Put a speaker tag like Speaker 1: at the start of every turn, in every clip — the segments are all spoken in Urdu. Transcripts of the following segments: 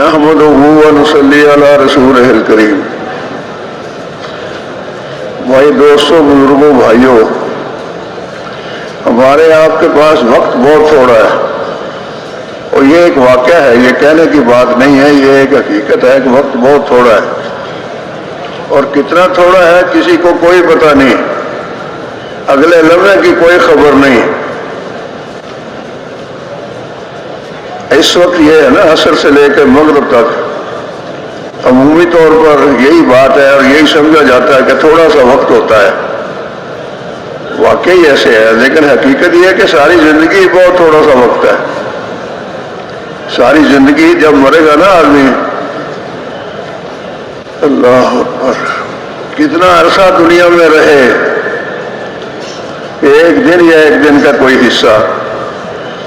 Speaker 1: نحمدہ ونصلی علی رسولہ الکریم۔ بھائی دوستوں، بزرگوں، بھائیوں، ہمارے آپ کے پاس وقت بہت تھوڑا ہے، اور یہ ایک واقعہ ہے، یہ کہنے کی بات نہیں ہے، یہ ایک حقیقت ہے کہ وقت بہت تھوڑا ہے، اور کتنا تھوڑا ہے کسی کو کوئی پتہ نہیں، اگلے لمحے کی کوئی خبر نہیں۔ اس وقت یہ ہے نا، عصر سے لے کر مغرب تک عمومی طور پر یہی بات ہے اور یہی سمجھا جاتا ہے کہ تھوڑا سا وقت ہوتا ہے، واقعی ایسے ہے، لیکن حقیقت یہ ہے کہ ساری زندگی بہت تھوڑا سا وقت ہے۔ ساری زندگی جب مرے گا نا آدمی، اللہ اکبر، کتنا عرصہ دنیا میں رہے، ایک دن یا ایک دن کا کوئی حصہ،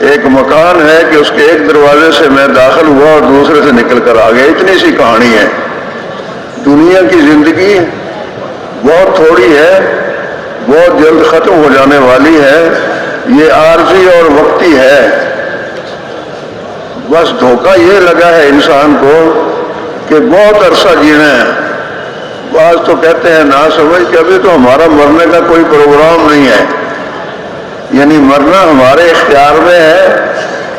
Speaker 1: ایک مکان ہے کہ اس کے ایک دروازے سے میں داخل ہوا اور دوسرے سے نکل کر آ گیا، اتنی سی کہانی ہے۔ دنیا کی زندگی بہت تھوڑی ہے، بہت جلد ختم ہو جانے والی ہے، یہ عارضی اور وقتی ہے۔ بس دھوکہ یہ لگا ہے انسان کو کہ بہت عرصہ جینا ہے۔ بعض تو کہتے ہیں نا سمجھ کہ ابھی تو ہمارا مرنے کا کوئی پروگرام نہیں ہے، یعنی مرنا ہمارے اختیار میں ہے،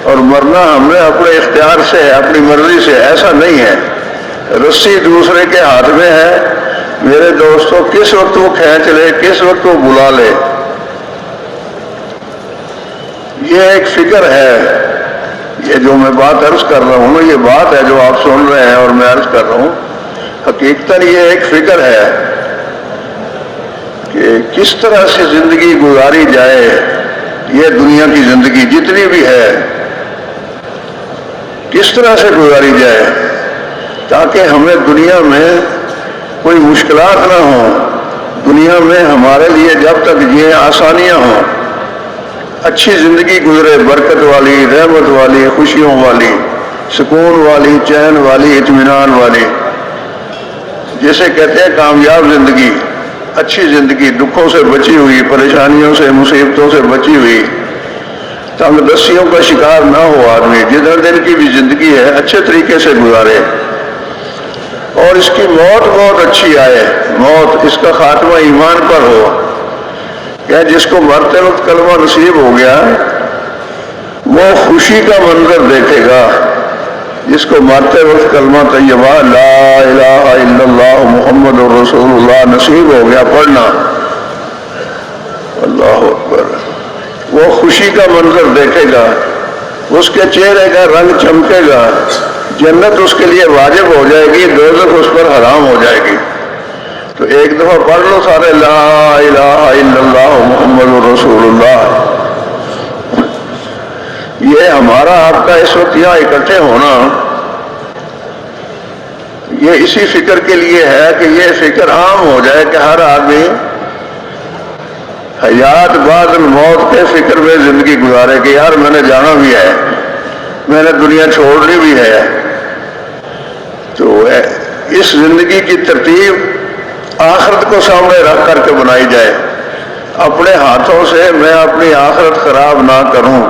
Speaker 1: اور مرنا ہمیں اپنے اختیار سے ہے، اپنی مرضی سے، ایسا نہیں ہے۔ رسی دوسرے کے ہاتھ میں ہے میرے دوستوں، کس وقت وہ کھینچ لے، کس وقت وہ بلا لے۔ یہ ایک فکر ہے، یہ جو میں بات عرض کر رہا ہوں، یہ بات ہے جو آپ سن رہے ہیں اور میں عرض کر رہا ہوں، حقیقتاً یہ ایک فکر ہے کہ کس طرح سے زندگی گزاری جائے، یہ دنیا کی زندگی جتنی بھی ہے کس طرح سے گزاری جائے تاکہ ہمیں دنیا میں کوئی مشکلات نہ ہوں، دنیا میں ہمارے لیے جب تک یہ آسانیاں ہوں، اچھی زندگی گزرے، برکت والی، رحمت والی، خوشیوں والی، سکون والی، چین والی، اطمینان والی، جسے کہتے ہیں کامیاب زندگی، اچھی زندگی، دکھوں سے بچی ہوئی، پریشانیوں سے، مصیبتوں سے بچی ہوئی، تنگ دستیوں کا شکار نہ ہو آدمی، جتنے دن کی بھی زندگی ہے اچھے طریقے سے گزارے، اور اس کی موت بہت اچھی آئے، موت اس کا خاتمہ ایمان پر ہو، کہ جس کو مرتے وقت کلمہ نصیب ہو گیا وہ خوشی کا منظر دیکھے گا، جس کو مرتے وقت کلمہ طیبہ لا الہ الا اللہ محمد رسول اللہ نصیب ہو گیا پڑھنا، اللہ اکبر، وہ خوشی کا منظر دیکھے گا، اس کے چہرے کا رنگ چمکے گا، جنت اس کے لیے واجب ہو جائے گی، دوزخ اس پر حرام ہو جائے گی۔ تو ایک دفعہ پڑھ لو سارے لا الہ الا اللہ محمد رسول اللہ۔ یہ ہمارا آپ کا اس وقت یہاں اکٹھے ہونا یہ اسی فکر کے لیے ہے کہ یہ فکر عام ہو جائے کہ ہر آدمی حیات بعد الموت کے فکر میں زندگی گزارے کہ یار میں نے جانا بھی ہے، میں نے دنیا چھوڑنی بھی ہے۔ تو اس زندگی کی ترتیب آخرت کو سامنے رکھ کر کے بنائی جائے، اپنے ہاتھوں سے میں اپنی آخرت خراب نہ کروں۔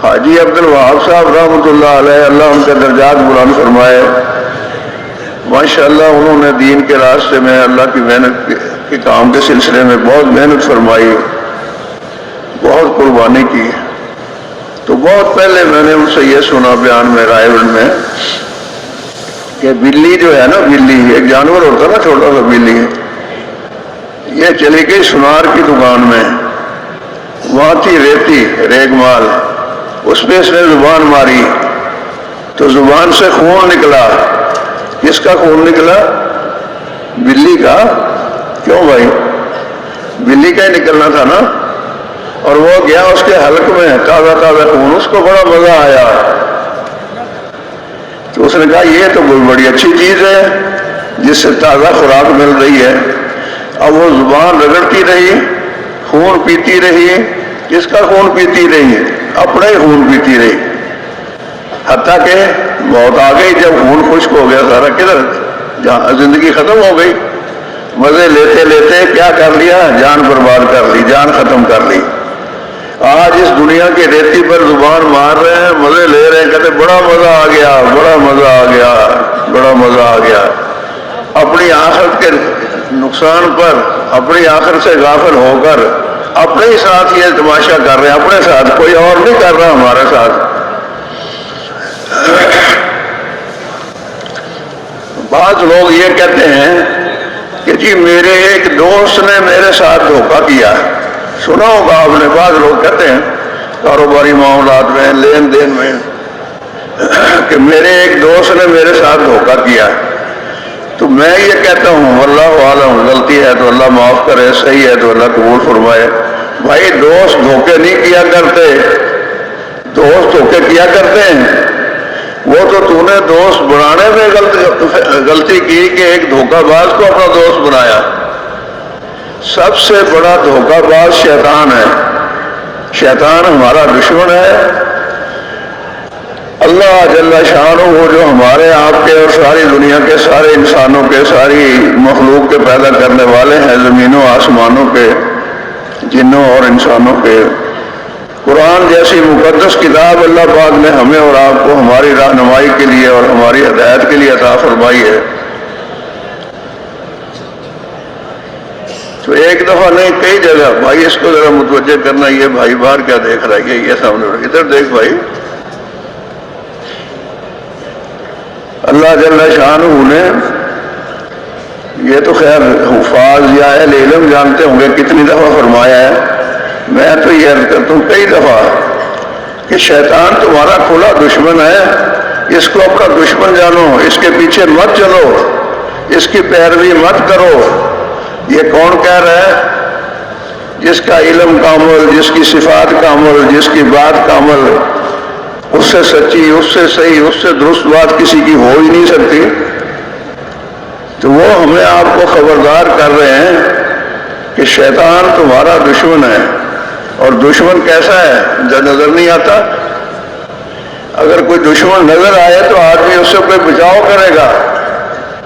Speaker 1: حاجی عبد الوہاب صاحب رحمۃ اللہ علیہ، اللہ ان کے درجات بلند فرمائے، ماشاءاللہ انہوں نے دین کے راستے میں اللہ کی محنت کے کام کے سلسلے میں بہت محنت فرمائی، بہت قربانی کی۔ تو بہت پہلے میں نے ان سے یہ سنا بیان میں رائے گنج میں کہ بلی جو ہے نا، بلی ایک جانور ہوتا نا چھوٹا سا بلی، یہ چلی گئی سنار کی دکان میں، وہاں تھی ریتی ریگ مال، اس پہ اس نے زبان ماری تو زبان سے خون نکلا۔ کس کا خون نکلا؟ بلی کا۔ کیوں بھائی؟ بلی کا ہی نکلنا تھا نا، اور وہ گیا اس کے حلق میں، تازہ تازہ خون، اس کو بڑا مزہ آیا، تو اس نے کہا یہ تو کوئی بڑی اچھی چیز ہے جس سے تازہ خوراک مل رہی ہے۔ اب وہ زبان رگڑتی رہی، خون پیتی رہی۔ کس کا خون پیتی رہی؟ اپنا ہی خون پیتی رہی، حتیٰ کہ موت آ گئی۔ جب خون خشک ہو گیا سارا، کدھر زندگی ختم ہو گئی۔ مزے لیتے لیتے کیا کر لیا؟ جان برباد کر لی، جان ختم کر لی۔ آج اس دنیا کی ریتی پر زبان مار رہے ہیں، مزے لے رہے ہیں، کہتے بڑا مزہ آ گیا، بڑا مزہ آ گیا، بڑا مزہ آ گیا۔ اپنی آخرت کے نقصان پر، اپنی آخرت سے غافل ہو کر اپنے ہی ساتھ یہ تماشا کر رہے ہیں، اپنے ساتھ، کوئی اور نہیں کر رہا ہمارے ساتھ۔ بعض لوگ یہ کہتے ہیں کہ جی میرے ایک دوست نے میرے ساتھ دھوکہ کیا۔ سنا ہوگا آپ نے، بعض لوگ کہتے ہیں کاروباری معاملات میں، لین دین میں، کہ میرے ایک دوست نے میرے ساتھ دھوکہ کیا۔ تو میں یہ کہتا ہوں واللہ عالم، غلطی ہے تو اللہ معاف کرے، صحیح ہے تو اللہ قبول فرمائے۔ بھائی دوست دھوکے نہیں کیا کرتے، دوست دھوکے کیا کرتے ہیں۔ وہ تو نے دوست بنانے میں غلطی کی کہ ایک دھوکہ باز کو اپنا دوست بنایا۔ سب سے بڑا دھوکہ باز شیطان ہے، شیطان ہمارا دشمن ہے۔ اللہ جل شانہ وہ جو ہمارے آپ کے اور ساری دنیا کے سارے انسانوں کے، ساری مخلوق کے پیدا کرنے والے ہیں، زمینوں آسمانوں کے، جنوں اور انسانوں کے، قرآن جیسی مقدس کتاب اللہ پاک نے ہمیں اور آپ کو ہماری رہنمائی کے لیے اور ہماری ہدایت کے لیے عطا فرمائی ہے۔ تو ایک دفعہ نہیں، کئی جگہ۔ بھائی اس کو ذرا متوجہ کرنا، یہ بھائی باہر کیا دیکھ رہا ہے، یہ سامنے، ادھر دیکھ بھائی۔ اللہ جل شانہ نے، یہ تو خیر حفاظ یا اہل علم جانتے ہوں گے کتنی دفعہ فرمایا ہے، میں تو یہ عرض کرتا ہوں کئی دفعہ کہ شیطان تمہارا کھلا دشمن ہے، اس کو اپنا دشمن جانو، اس کے پیچھے مت چلو، اس کی پیروی مت کرو۔ یہ کون کہہ رہا ہے؟ جس کا علم کا عمل، جس کی صفات کا عمل، جس کی بات کا عمل، اس سے سچی، اس سے صحیح، اس سے درست بات کسی کی ہو ہی نہیں سکتی۔ تو وہ ہمیں آپ کو خبردار کر رہے ہیں کہ شیطان تمہارا دشمن ہے۔ اور دشمن کیسا ہے جو نظر نہیں آتا؟ اگر کوئی دشمن نظر آئے تو آدمی اس سے کوئی بچاؤ کرے گا،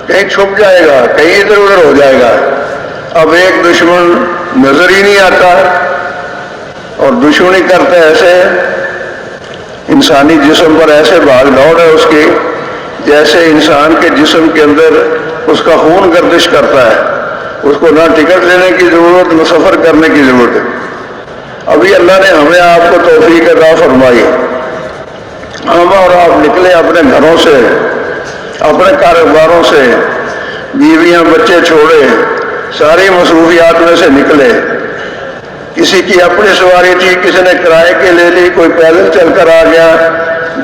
Speaker 1: کہیں چھپ جائے گا، کہیں ادھر ادھر ہو جائے گا۔ اب ایک دشمن نظر ہی نہیں آتا اور دشمنی کرتا ہے، ایسے انسانی جسم پر ایسے بھاگ دوڑ ہے اس کی جیسے انسان کے جسم کے اندر اس کا خون گردش کرتا ہے، اس کو نہ ٹکٹ لینے کی ضرورت نہ سفر کرنے کی ضرورت ہے۔ ابھی اللہ نے ہمیں آپ کو توفیق عطا فرمائی، ہم اور آپ نکلے اپنے گھروں سے، اپنے کاروباروں سے، بیویاں بچے چھوڑے، ساری مصروفیات میں سے نکلے۔ کسی کی اپنی سواری تھی، کسی نے کرائے کے لے لی، کوئی پیدل چل کر آ گیا،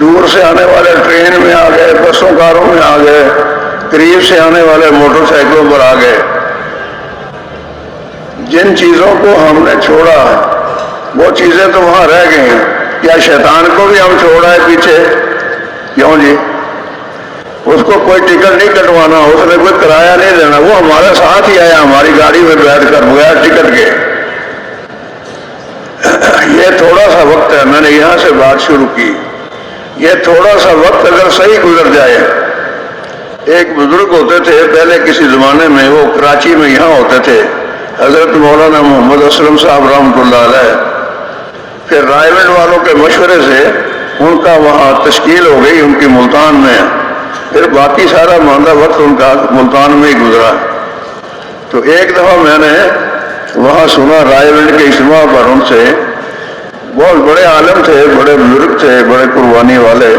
Speaker 1: دور سے آنے والے ٹرین میں آ گئے، بسوں کاروں میں آ گئے، قریب سے آنے والے موٹر سائیکلوں پر آ گئے۔ جن چیزوں کو ہم نے چھوڑا وہ چیزیں تو وہاں رہ گئی۔ کیا شیطان کو بھی ہم چھوڑا ہے پیچھے؟ کیوں جی؟ اس کو کوئی ٹکٹ نہیں کٹوانا، اس نے کوئی کرایہ نہیں دینا، وہ ہمارے ساتھ ہی آیا ہماری گاڑی میں بیٹھ کر بغیر ٹکٹ کے۔ یہ تھوڑا سا وقت ہے، میں نے یہاں سے بات شروع کی، یہ تھوڑا سا وقت اگر صحیح گزر جائے۔ ایک بزرگ ہوتے تھے پہلے کسی زمانے میں، وہ کراچی میں یہاں ہوتے تھے، حضرت مولانا محمد اسلم صاحب رحمۃ اللہ علیہ۔ پھر رائے گنج والوں کے مشورے سے ان کا وہاں تشکیل ہو گئی، ان کی ملتان میں، پھر باقی سارا ماندہ وقت ان کا ملتان میں ہی گزرا۔ تو ایک دفعہ میں نے وہاں سنا رائے گنج کے اجتماع پر، ان سے بہت بڑے عالم تھے، بڑے بزرگ تھے، بڑے قربانی والے،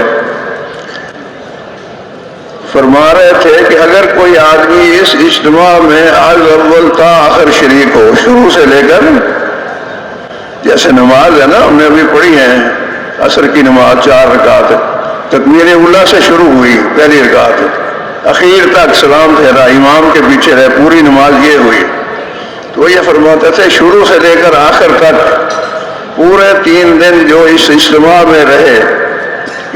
Speaker 1: فرما رہے تھے کہ اگر کوئی آدمی اس اجتماع میں از اول تا آخر شریک ہو، شروع سے لے کر، جیسے نماز ہے نا، ہم نے ابھی پڑھی ہے عصر کی نماز 4 رکعت، تکبیر اولیٰ سے شروع ہوئی پہلی رکعت، اخیر تک سلام پھیرا، امام کے پیچھے رہے، پوری نماز یہ ہوئی۔ تو یہ فرماتے تھے شروع سے لے کر آخر تک پورے 3 دن جو اس اجتماع میں رہے،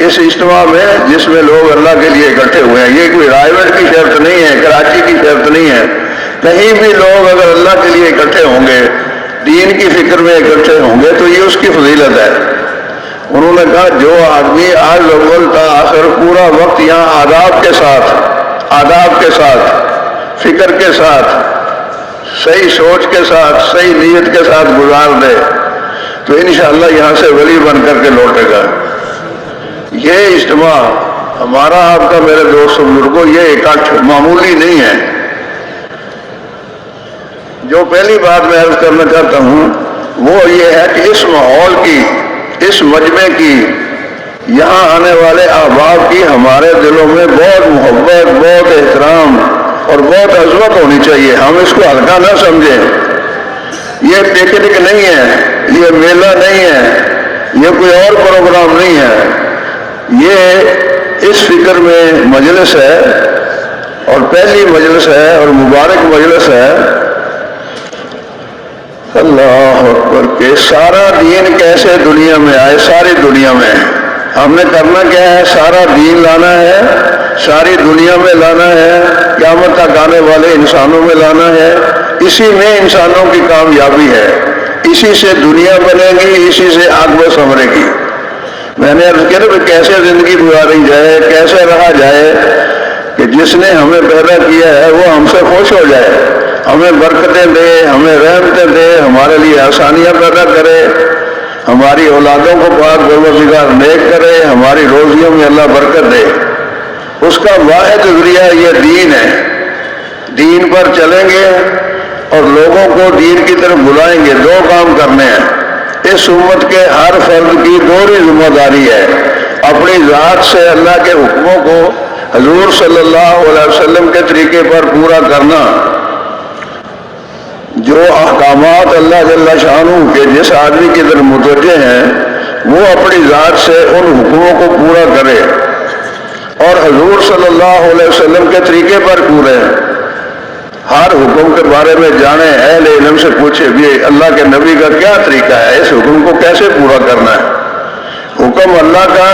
Speaker 1: اس اجتماع میں جس میں لوگ اللہ کے لیے اکٹھے ہوئے ہیں، یہ کوئی رائے گنج کی شرط نہیں ہے، کراچی کی شرط نہیں ہے، کہیں بھی لوگ اگر اللہ کے لیے اکٹھے ہوں گے، دین کی فکر میں اکٹھے ہوں گے تو یہ اس کی فضیلت ہے۔ انہوں نے کہا جو آدمی آج اول تا آخر پورا وقت یہاں آداب کے ساتھ، فکر کے ساتھ، صحیح سوچ کے ساتھ، صحیح نیت کے ساتھ گزار دے، تو انشاءاللہ یہاں سے ولی بن کر کے لوٹے گا۔ یہ اجتماع ہمارا آپ کا میرے دوست بزرگوں یہ اکٹھ معمولی نہیں ہے۔ جو پہلی بات میں عرض کرنا چاہتا ہوں وہ یہ ہے کہ اس ماحول کی، اس مجمع کی، یہاں آنے والے احباب کی ہمارے دلوں میں بہت محبت، بہت احترام اور بہت عظمت ہونی چاہیے۔ ہم اس کو ہلکا نہ سمجھیں۔ یہ پکنک نہیں ہے، یہ میلہ نہیں ہے، یہ کوئی اور پروگرام نہیں ہے، یہ اس فکر میں مجلس ہے اور پہلی مجلس ہے اور مبارک مجلس ہے۔ اللہ اکبر کہ سارا دین کیسے دنیا میں آئے، ساری دنیا میں ہم نے کرنا کیا ہے؟ سارا دین لانا ہے، ساری دنیا میں لانا ہے، قیامت تک آنے والے انسانوں میں لانا ہے۔ اسی میں انسانوں کی کامیابی ہے، اسی سے دنیا بنے گی، اسی سے عاقبت سنورے گی۔ میں نے عرض کیا کہ کیسے زندگی گزاری جائے، کیسے رہا جائے کہ جس نے ہمیں پیدا کیا ہے وہ ہم سے خوش ہو جائے، ہمیں برکتیں دے، ہمیں رحمتیں دے، ہمارے لیے آسانیاں پیدا کرے، ہماری اولادوں کو پاک پروردگار نیک کرے، ہماری روزیوں میں اللہ برکت دے۔ اس کا واحد ذریعہ یہ دین ہے۔ دین پر چلیں گے اور لوگوں کو دین کی طرف بلائیں گے۔ دو کام کرنے ہیں۔ اس امت کے ہر فرد کی دوہری ذمہ داری ہے، اپنی ذات سے اللہ کے حکموں کو حضور صلی اللہ علیہ وسلم کے طریقے پر پورا کرنا۔ جو احکامات اللہ جل شانہ کے جس آدمی کی طرف متوجہ ہیں وہ اپنی ذات سے ان حکموں کو پورا کرے اور حضور صلی اللہ علیہ وسلم کے طریقے پر پورے ہر حکم کے بارے میں جانے، اہل علم سے پوچھے بھی اللہ کے نبی کا کیا طریقہ ہے، اس حکم کو کیسے پورا کرنا ہے۔ حکم اللہ کا،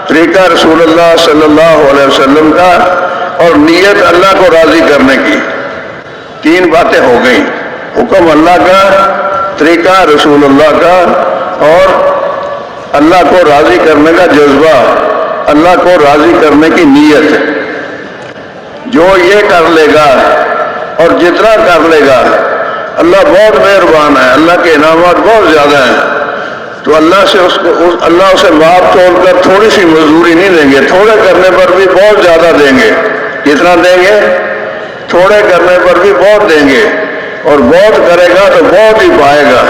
Speaker 1: طریقہ رسول اللہ صلی اللہ علیہ وسلم کا، اور نیت اللہ کو راضی کرنے کی۔ تین باتیں ہو گئیں، حکم اللہ کا، طریقہ رسول اللہ کا، اور اللہ کو راضی کرنے کا جذبہ، اللہ کو راضی کرنے کی نیت۔ جو یہ کر لے گا اور جتنا کر لے گا، اللہ بہت مہربان ہے، اللہ کے انعامات بہت زیادہ ہیں، تو اللہ سے اللہ اسے معاف توڑ کر تھوڑی سی مزدوری نہیں دیں گے، تھوڑے کرنے پر بھی بہت زیادہ دیں گے۔ کتنا دیں گے؟ تھوڑے کرنے پر بھی بہت دیں گے، اور بہت کرے گا تو بہت ہی پائے گا۔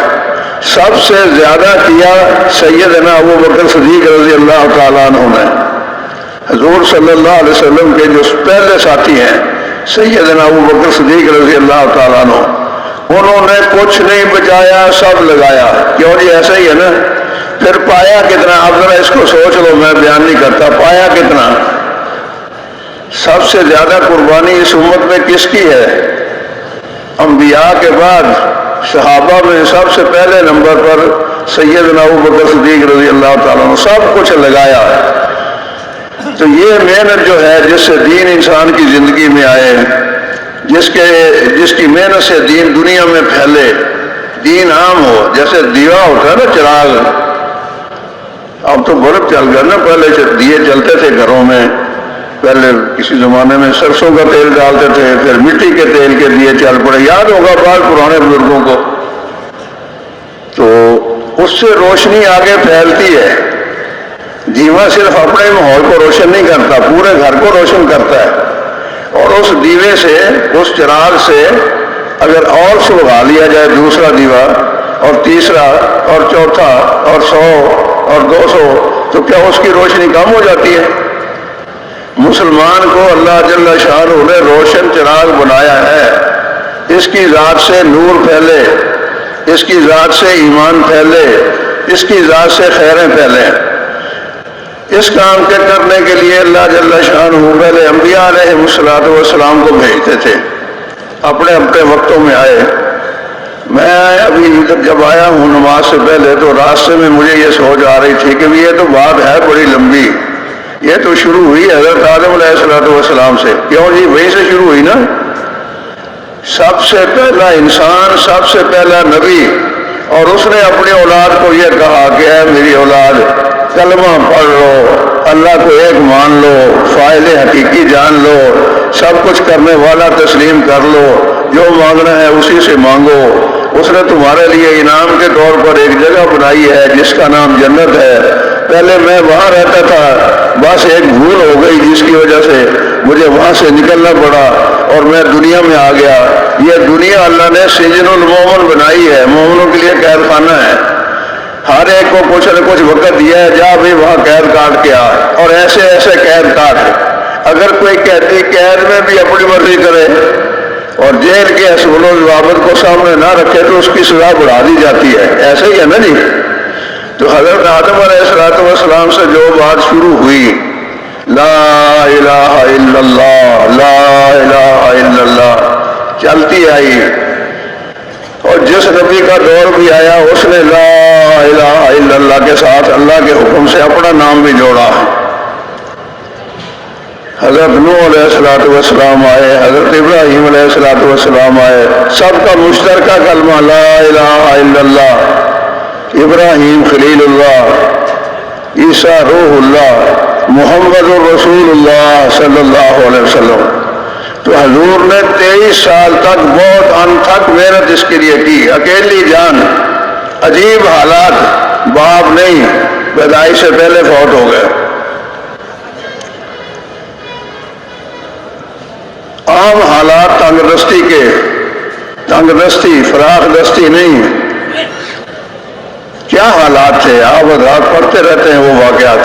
Speaker 1: سب سے زیادہ کیا سیدنا ابو بکر صدیق رضی اللہ تعالیٰ عنہ نے۔ حضور صلی اللہ علیہ وسلم کے جو پہلے ساتھی ہیں سیدنا ابو بکر صدیق رضی اللہ تعالیٰ عنہ، انہوں نے کچھ نہیں بچایا، سب لگایا۔ کیوں جی؟ ایسا ہی ہے نا۔ پھر پایا کتنا؟ آپ ذرا اس کو سوچ لو، میں بیان نہیں کرتا، پایا کتنا؟ سب سے زیادہ قربانی اس امت میں کس کی ہے؟ انبیاء کے بعد صحابہ میں سب سے پہلے نمبر پر سیدنا ابو بکر صدیق رضی اللہ تعالیٰ عنہ، سب کچھ لگایا۔ تو یہ محنت جو ہے جس سے دین انسان کی زندگی میں آئے، جس کی محنت سے دین دنیا میں پھیلے، دین عام ہو، جیسے دیوا ہوتا ہے نا، چراغ، اب تو بلب چل گیا نا، پہلے دیے چلتے تھے گھروں میں، پہلے کسی زمانے میں سرسوں کا تیل ڈالتے تھے، پھر مٹی کے تیل کے دیے چل پڑے، یاد ہوگا بعض پرانے بزرگوں کو۔ تو اس سے روشنی آگے پھیلتی ہے۔ دیوا صرف اپنے ماحول کو روشن نہیں کرتا، پورے گھر کو روشن کرتا ہے، اور اس دیوے سے، اس چراغ سے اگر اور سلگا لیا جائے دوسرا دیوا اور تیسرا اور چوتھا اور 100 اور 200 تو کیا اس کی روشنی کم ہو جاتی ہے؟ مسلمان کو اللہ جل شانہ نے روشن چراغ بنایا ہے، اس کی ذات سے نور پھیلے، اس کی ذات سے ایمان پھیلے، اس کی ذات سے خیریں پھیلیں۔ اس کام کے کرنے کے لیے اللہ جل شانہ پہلے انبیاء علیہ السلام کو بھیجتے تھے، اپنے اپنے وقتوں میں آئے۔ میں ابھی جب آیا ہوں نماز سے پہلے تو راستے میں مجھے یہ سوچ آ رہی تھی کہ یہ تو بات ہے بڑی لمبی، یہ تو شروع ہوئی حضرت آدم علیہ السلام سے۔ کیوں جی؟ وہیں سے شروع ہوئی نا۔ سب سے پہلا انسان، سب سے پہلا نبی، اور اس نے اپنی اولاد کو یہ کہا کہ اے میری اولاد، کلمہ پڑھ لو، اللہ کو ایک مان لو، فاعل حقیقی جان لو، سب کچھ کرنے والا تسلیم کر لو، جو مانگنا ہے اسی سے مانگو، اس نے تمہارے لیے انعام کے طور پر ایک جگہ بنائی ہے جس کا نام جنت ہے، پہلے میں وہاں رہتا تھا، بس ایک بھول ہو گئی جس کی وجہ سے مجھے وہاں سے نکلنا پڑا اور میں دنیا میں آ گیا۔ یہ دنیا اللہ نے سجن المومن بنائی ہے، مومنوں کے لیے قید خانہ ہے، ہر ایک کو کچھ نہ کچھ وقت دیا ہے، جا بھی وہاں قید کاٹ کے آ، اور ایسے ایسے قید کاٹ۔ اگر کوئی قیدی قید میں بھی اپنی مرضی کرے اور جیل کے اصول و ضوابط کو سامنے نہ رکھے تو اس کی سزا بڑھا دی جاتی ہے، ایسے ہی ہے نا جی۔ تو حضرت آدم علیہ السلام سے جو بات شروع ہوئی، لا الہ الا اللہ لا الہ الا اللہ، چلتی آئی، اور جس نبی کا دور بھی آیا اس نے لا الہ الا اللہ کے ساتھ اللہ کے حکم سے اپنا نام بھی جوڑا۔ حضرت نوح علیہ السلام آئے، حضرت ابراہیم علیہ السلام آئے، سب کا مشترکہ کلمہ لا الہ الا اللہ۔ ابراہیم خلیل اللہ، عیسیٰ روح اللہ، محمد الرسول اللہ صلی اللہ علیہ وسلم۔ تو حضور نے 23 سال تک بہت انتھک محنت اس کے لیے کی، اکیلی جان، عجیب حالات، باپ نہیں، پیدائش سے پہلے فوت ہو گئے، عام حالات تنگ دستی کے، تنگ دستی فراخ دستی نہیں، کیا حالات تھے آپ حضرات پڑھتے رہتے ہیں وہ واقعات۔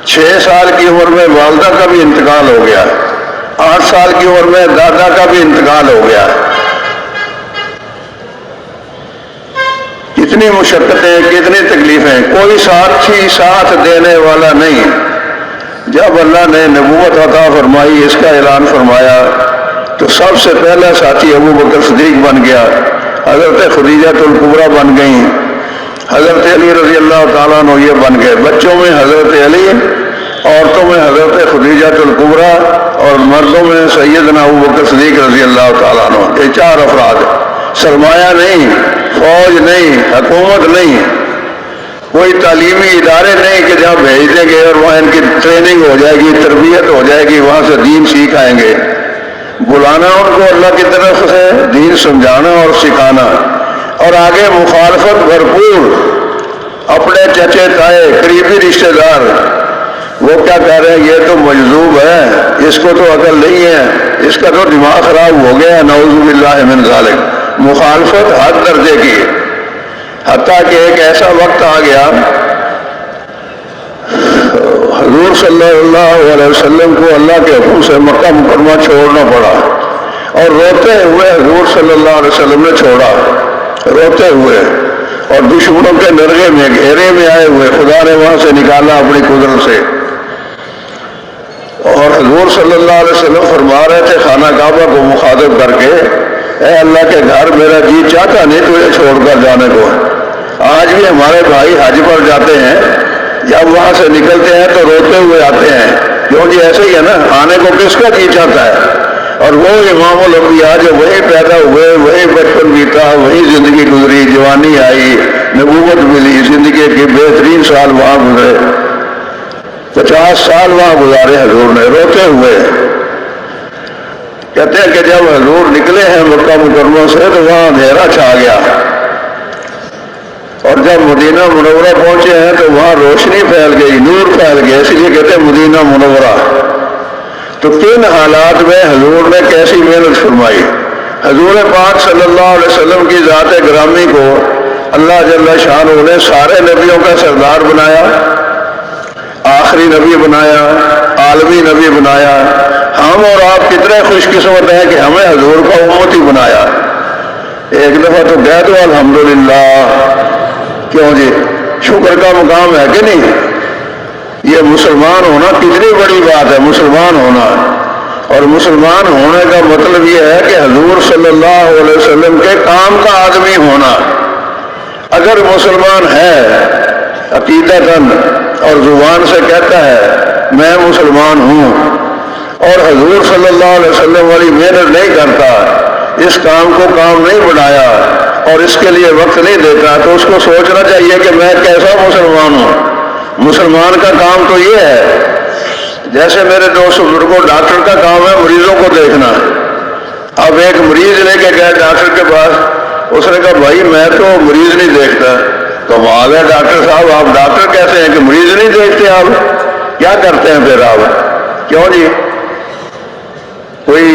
Speaker 1: 6 سال کی عمر میں والدہ کا بھی انتقال ہو گیا، 8 سال کی عمر میں دادا کا بھی انتقال ہو گیا، کتنی مشقتیں، کتنی تکلیفیں، کوئی ساتھی ساتھ دینے والا نہیں۔ جب اللہ نے نبوت عطا فرمائی، اس کا اعلان فرمایا، تو سب سے پہلا ساتھی ابو بکر صدیق بن گیا، حضرت خدیجہ الکبریٰ بن گئیں، حضرت علی رضی اللہ تعالیٰ عنہ یہ بن گئے، بچوں میں حضرت علی، عورتوں میں حضرت خدیجہ الکبریٰ، اور مردوں میں سیدنا ابو بکر صدیق رضی اللہ تعالیٰ عنہ۔ یہ 4 افراد، سرمایہ نہیں، فوج نہیں، حکومت نہیں، کوئی تعلیمی ادارے نہیں کہ جہاں بھیج دیں گے اور وہاں ان کی ٹریننگ ہو جائے گی، تربیت ہو جائے گی، وہاں سے دین سیکھ آئیں گے۔ بلانا ان کو اللہ کی طرف سے، دین سمجھانا اور سکھانا، اور آگے مخالفت بھرپور، اپنے چچے تائے قریبی رشتہ دار وہ کیا کہہ رہے ہیں، یہ تو مجذوب ہے، اس کو تو عقل نہیں ہے، اس کا تو دماغ خراب ہو گیا، نعوذ باللہ من ذالک۔ مخالفت حد درجے کی، حتیٰ کہ ایک ایسا وقت آ گیا حضور صلی اللہ علیہ وسلم کو اللہ کے حکم سے مکہ مکرمہ چھوڑنا پڑا، اور روتے ہوئے حضور صلی اللہ علیہ وسلم نے چھوڑا، روتے ہوئے، اور دشمنوں کے نرغے میں گھیرے میں آئے ہوئے خدا نے وہاں سے نکالا اپنی قدرت سے۔ اور حضور صلی اللہ علیہ وسلم فرما رہے تھے خانہ کعبہ کو مخاطب کر کے، اے اللہ کے گھر، میرا جی چاہتا نہیں تجھے چھوڑ کر جانے کو۔ آج بھی ہمارے بھائی حج پر جاتے ہیں، جب وہاں سے نکلتے ہیں تو روتے ہوئے آتے ہیں، کیونکہ ایسے ہی ہے نا، آنے کو کس کا جی چاہتا ہے۔ اور وہ امام الانبیاء جو وہی پیدا ہوئے، وہی بچپن بیتا، وہی زندگی گزری، جوانی آئی، نبوت ملی، زندگی کے بہترین سال وہاں گزرے، 50 سال وہاں گزارے حضور نے روتے ہوئے۔ کہتے ہیں کہ جب حضور نکلے ہیں مکہ مکرمہ سے تو وہاں اندھیرا چھا گیا، اور جب مدینہ منورہ پہنچے ہیں تو وہاں روشنی پھیل گئی، نور پھیل گیا، اس لیے کہتے ہیں مدینہ منورہ۔ تو کن حالات میں حضور نے کیسی محنت فرمائی۔ حضور پاک صلی اللہ علیہ وسلم کی ذات گرامی کو اللہ جل شانہ نے سارے نبیوں کا سردار بنایا، آخری نبی بنایا، عالمی نبی بنایا۔ ہم اور آپ کتنے خوش قسمت ہیں کہ ہمیں حضور کا امتی بنایا۔ ایک دفعہ تو کہہ دو الحمدللہ، کیوں جی، شکر کا مقام ہے کہ نہیں؟ یہ مسلمان ہونا کتنی بڑی بات ہے، مسلمان ہونا، اور مسلمان ہونے کا مطلب یہ ہے کہ حضور صلی اللہ علیہ وسلم کے کام کا آدمی ہونا۔ اگر مسلمان ہے عقیدتاً اور زبان سے کہتا ہے میں مسلمان ہوں، اور حضور صلی اللہ علیہ وسلم والی محنت نہیں کرتا، اس کام کو کام نہیں بنایا اور اس کے لیے وقت نہیں دیتا، تو اس کو سوچنا چاہیے کہ میں کیسا مسلمان ہوں۔ مسلمان کا کام تو یہ ہے، جیسے میرے دوست بزرگوں، ڈاکٹر کا کام ہے مریضوں کو دیکھنا۔ اب ایک مریض لے کے گئے ڈاکٹر کے پاس، اس نے کہا بھائی میں تو مریض نہیں دیکھتا. کمال ہے ڈاکٹر صاحب، آپ ڈاکٹر کہتے ہیں کہ مریض نہیں دیکھتے؟ آپ کیا کرتے ہیں پھر؟ آپ کیوں جی؟ کوئی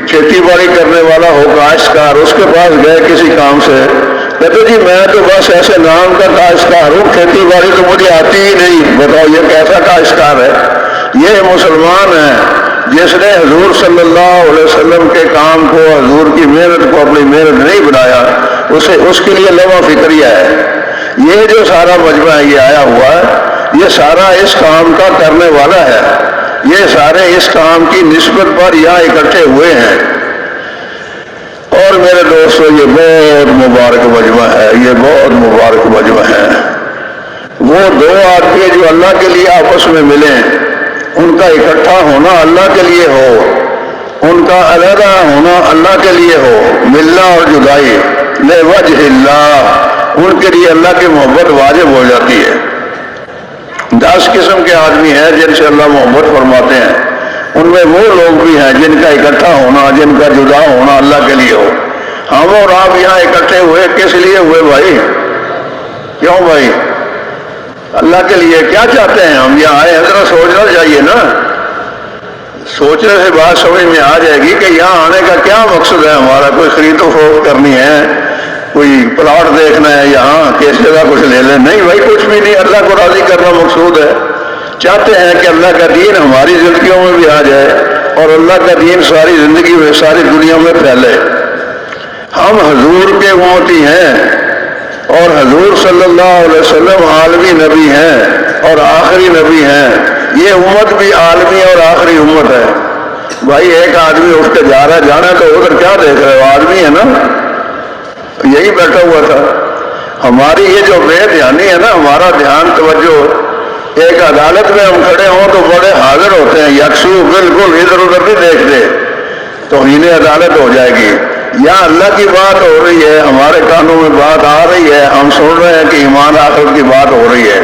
Speaker 1: کھیتی باڑی کرنے والا ہو کاشتکار، اس کے پاس گئے کسی کام سے، کہتے جی میں تو بس ایسے نام کا کاشتکار ہوں، کھیتی باڑی تو مجھے آتی ہی نہیں. بتاؤ یہ کیسا کاشتکار ہے؟ یہ مسلمان ہے جس نے حضور صلی اللہ علیہ وسلم کے کام کو، حضور کی محنت کو اپنی محنت نہیں بنایا، اس کے لیے لوا فکریہ ہے. یہ جو سارا مجمع یہ آیا ہوا ہے، یہ سارا اس کام کا کرنے والا ہے، یہ سارے اس کام کی نسبت پر یہاں اکٹھے ہوئے ہیں. اور میرے دوستو یہ بہت مبارک مجمع ہے، یہ بہت مبارک مجمع ہے. وہ دو آدمی جو اللہ کے لیے آپس میں ملیں، ان کا اکٹھا ہونا اللہ کے لیے ہو، ان کا علیحدہ ہونا اللہ کے لیے ہو، ملنا اور جدائی لوجہ اللہ، ان کے لیے اللہ کی محبت واجب ہو جاتی ہے. 10 قسم کے آدمی ہیں جن سے اللہ محبت فرماتے ہیں، ان میں وہ لوگ بھی ہیں جن کا اکٹھا ہونا، جن کا جدا ہونا اللہ کے لیے ہو. ہم اور آپ یہاں اکٹھے ہوئے کس لیے ہوئے بھائی؟ کیوں بھائی؟ اللہ کے لیے. کیا چاہتے ہیں ہم یہاں آئے؟ ذرا سوچنا چاہیے نا. سوچنے سے بات سمجھ میں آ جائے گی کہ یہاں آنے کا کیا مقصد ہے ہمارا. کوئی خرید و فروخت کرنی ہے، کوئی پلاٹ دیکھنا ہے یہاں کہ اس جگہ کچھ لے لیں؟ نہیں بھائی، کچھ بھی نہیں. اللہ کو راضی کرنا مقصود ہے. چاہتے ہیں کہ اللہ کا دین ہماری زندگیوں میں بھی آ جائے اور اللہ کا دین ساری زندگی میں، ساری دنیا میں پھیلے. ہم حضور کے امتی ہیں اور حضور صلی اللہ علیہ وسلم عالمی نبی ہیں اور آخری نبی ہیں. یہ امت بھی عالمی اور آخری امت ہے. بھائی ایک آدمی اٹھ کے جا رہا ہے، جانا تو ادھر کیا دیکھ رہے ہو؟ آدمی ہے نا، یہی بیٹھا ہوا تھا. ہماری یہ جو بے دھیانی ہے نا، ہمارا دھیان توجہ، ایک عدالت میں ہم کھڑے ہوں تو بڑے حاضر ہوتے ہیں، یکسو بالکل ادھر ادھر نہیں دیکھتے، توہین عدالت ہو جائے گی. یہاں اللہ کی بات ہو رہی ہے، ہمارے کانوں میں بات آ رہی ہے، ہم سن رہے ہیں کہ ایمان آخرت کی بات ہو رہی ہے،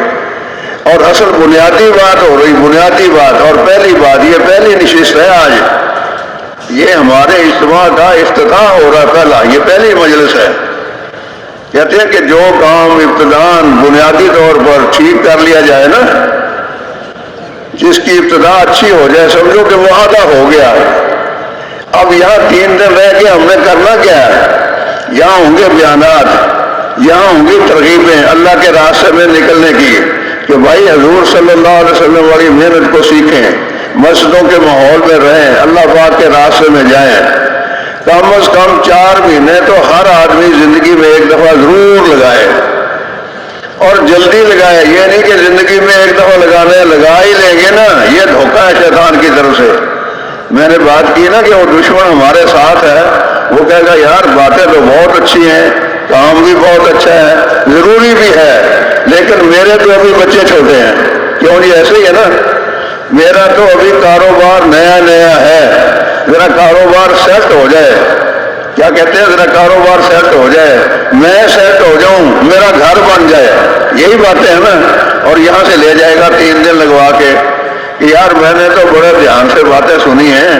Speaker 1: اور اصل بنیادی بات ہو رہی، بنیادی بات اور پہلی بات. یہ پہلی نشست ہے آج، یہ ہمارے اجتماع کا افتتاح ہو رہا ہے پہلا، یہ پہلی مجلس ہے. کہتے ہیں کہ جو کام ابتداءً بنیادی طور پر ٹھیک کر لیا جائے نا، جس کی ابتدا اچھی ہو جائے، سمجھو کہ وہ آدھا ہو گیا. اب یہاں 3 دن رہ کے ہم نے کرنا کیا ہے؟ یہاں ہوں گے بیانات، یہاں ہوں گی ترغیبیں اللہ کے راستے میں نکلنے کی، کہ بھائی حضور صلی اللہ علیہ وسلم والی محنت کو سیکھیں، مسجدوں کے ماحول میں رہیں، اللہ پاک کے راستے میں جائیں. کم از کم 4 مہینے تو ہر آدمی زندگی میں ایک دفعہ ضرور لگائے، اور جلدی لگائے. یہ نہیں کہ زندگی میں ایک دفعہ لگانے لگا ہی لیں گے نا، یہ دھوکہ ہے شیطان کی طرف سے. میں نے بات کی نا کہ وہ دشمن ہمارے ساتھ ہے، وہ کہے گا یار باتیں تو بہت اچھی ہیں، کام بھی بہت اچھا ہے، ضروری بھی ہے، لیکن میرے تو ابھی بچے چھوٹے ہیں. کیوں جی؟ ایسے ہی ہے نا، میرا تو ابھی کاروبار نیا نیا ہے، ذرا کاروبار سیٹ ہو جائے. کیا کہتے ہیں؟ ذرا کاروبار سیٹ ہو جائے، میں سیٹ ہو جاؤں، میرا گھر بن جائے. یہی باتیں ہیں نا. اور یہاں سے لے جائے گا 3 دن لگوا کے کہ یار میں نے تو بڑے دھیان سے باتیں سنی ہیں.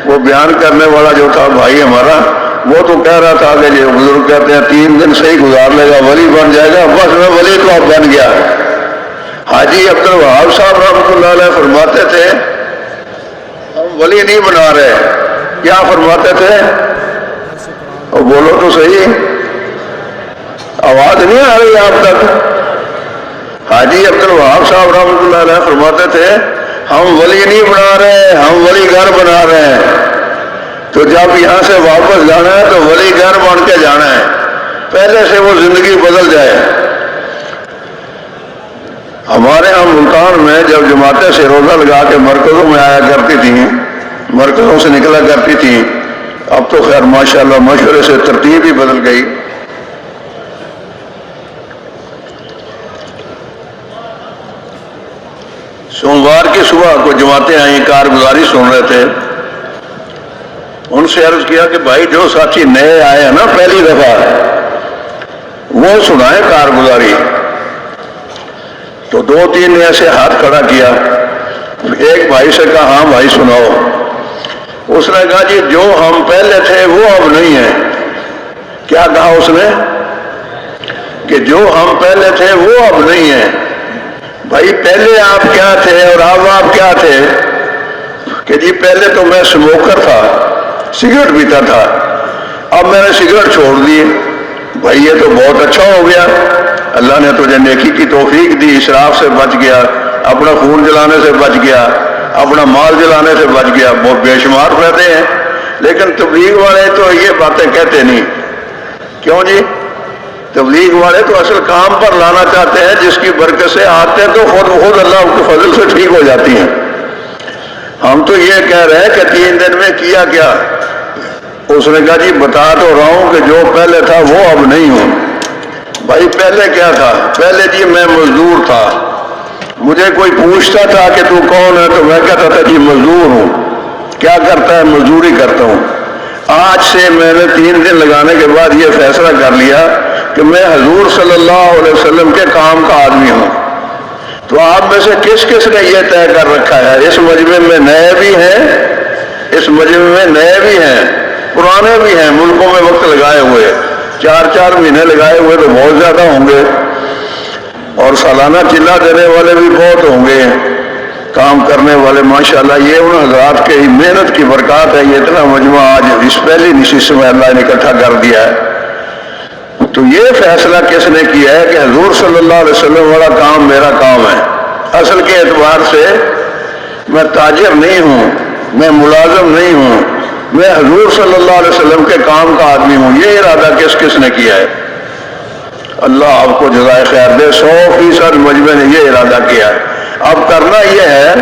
Speaker 1: وہ بیان کرنے والا جو تھا بھائی ہمارا، وہ تو کہہ رہا تھا کہ جو بزرگ کہتے ہیں 3 دن صحیح گزار لے گا ولی بن جائے گا. بس میں ولی تو اب بن گیا. حاجی عبد الوہاب صاحب رحمۃ اللہ علیہ فرماتے تھے ہم ولی نہیں بنا رہے. کیا فرماتے تھے؟ اور بولو تو صحیح، آواز نہیں آ رہی آپ تک؟ حاجی عبد الوہاب صاحب رحمۃ اللہ علیہ فرماتے تھے ہم ولی نہیں بنا رہے، ہم ولی گھر بنا رہے ہیں. تو جب یہاں سے واپس جانا ہے تو ولی گھر بن کے جانا ہے، پہلے سے وہ زندگی بدل جائے. ہمارے ہم ملتان میں جب جماعتیں سے روزہ لگا کے مرکزوں میں آیا کرتی تھیں، مرکزوں سے نکلا کرتی تھیں، اب تو خیر ماشاءاللہ مشورے سے ترتیب ہی بدل گئی. سوموار کی صبح کو جماعتیں آئیں، کارگزاری سن رہے تھے. ان سے عرض کیا کہ بھائی جو ساتھی نئے آئے ہیں نا پہلی دفعہ، وہ سنائیں کارگزاری. تو 2-3 نے ایسے ہاتھ کھڑا کیا. ایک بھائی سے کہا ہاں بھائی سناؤ. اس نے کہا جی جو ہم پہلے تھے وہ اب نہیں ہیں. کیا کہا اس نے کہ جو ہم پہلے تھے وہ اب نہیں ہیں. بھائی پہلے آپ کیا تھے اور اب آپ کیا تھے؟ کہ جی پہلے تو میں اسموکر تھا، سگریٹ پیتا تھا، اب میں نے سگریٹ چھوڑ دی. بھائی یہ تو بہت اچھا ہو گیا، اللہ نے تجھے نیکی کی توفیق دی، اسراف سے بچ گیا، اپنا خون جلانے سے بچ گیا، اپنا مال جلانے سے بچ گیا. بہت بے شمار فائدے ہیں. لیکن تبلیغ والے تو یہ باتیں کہتے نہیں. کیوں جی؟ تبلیغ والے تو اصل کام پر لانا چاہتے ہیں، جس کی برکت سے آتے تو خود اللہ کے فضل سے ٹھیک ہو جاتی ہیں. ہم تو یہ کہہ رہے ہیں کہ 3 دن میں کیا کیا؟ اس نے کہا جی بتا تو رہا ہوں کہ جو پہلے تھا وہ اب نہیں ہوں. بھائی پہلے کیا تھا؟ پہلے جی میں مزدور تھا. مجھے کوئی پوچھتا تھا کہ تو کون ہے تو میں کہتا تھا جی مزدور ہوں. کیا کرتا ہے؟ مزدوری کرتا ہوں. آج سے میں نے 3 دن لگانے کے بعد یہ فیصلہ کر لیا کہ میں حضور صلی اللہ علیہ وسلم کے کام کا آدمی ہوں. تو آپ میں سے کس کس نے یہ طے کر رکھا ہے؟ اس مجمع میں نئے بھی ہیں، اس مجمع میں نئے بھی ہیں، پرانے بھی ہیں، ملکوں میں وقت لگائے ہوئے، 4 مہینے لگائے ہوئے تو بہت زیادہ ہوں گے، اور سالانہ چلا دینے والے بھی بہت ہوں گے، کام کرنے والے. ماشاءاللہ یہ ان حضرات کے ہی محنت کی برکات ہے. یہ اتنا مجمع آج اس پہلی نشست میں اللہ نے اکٹھا کر دیا ہے. تو یہ فیصلہ کس نے کیا ہے کہ حضور صلی اللہ علیہ وسلم والا کام میرا کام ہے؟ اصل کے اعتبار سے میں تاجر نہیں ہوں، میں ملازم نہیں ہوں، میں حضور صلی اللہ علیہ وسلم کے کام کا آدمی ہوں. یہ ارادہ کس کس نے کیا ہے؟ اللہ آپ کو جزائے خیر دے. 100% مجمع نے یہ ارادہ کیا ہے. اب کرنا یہ ہے،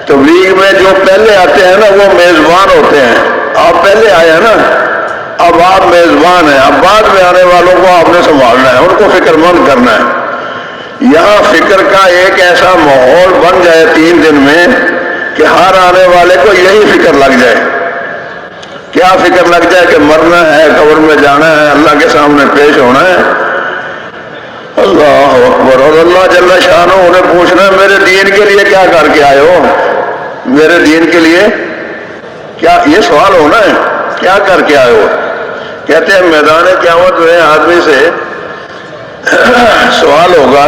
Speaker 1: تبلیغ میں جو پہلے آتے ہیں نا وہ میزبان ہوتے ہیں. آپ پہلے آئے ہیں نا، اب آپ میزبان ہیں. اب بعد میں آنے والوں کو آپ نے سنبھالنا ہے، ان کو فکر مند کرنا ہے. یہاں فکر کا ایک ایسا ماحول بن جائے 3 دن میں کہ ہر آنے والے کو یہی فکر لگ جائے. کیا فکر لگ جائے؟ کہ مرنا ہے، قبر میں جانا ہے، اللہ کے سامنے پیش ہونا ہے. اللہ اکبر. اور اللہ جل شانہ انہیں پوچھنا ہے میرے دین کے لیے کیا کر کے آئے ہو؟ میرے دین کے لیے کیا؟ یہ سوال ہونا ہے، کیا کر کے آئے ہو؟ کہتے ہیں میدان قیامت میں آدمی سے سوال ہوگا،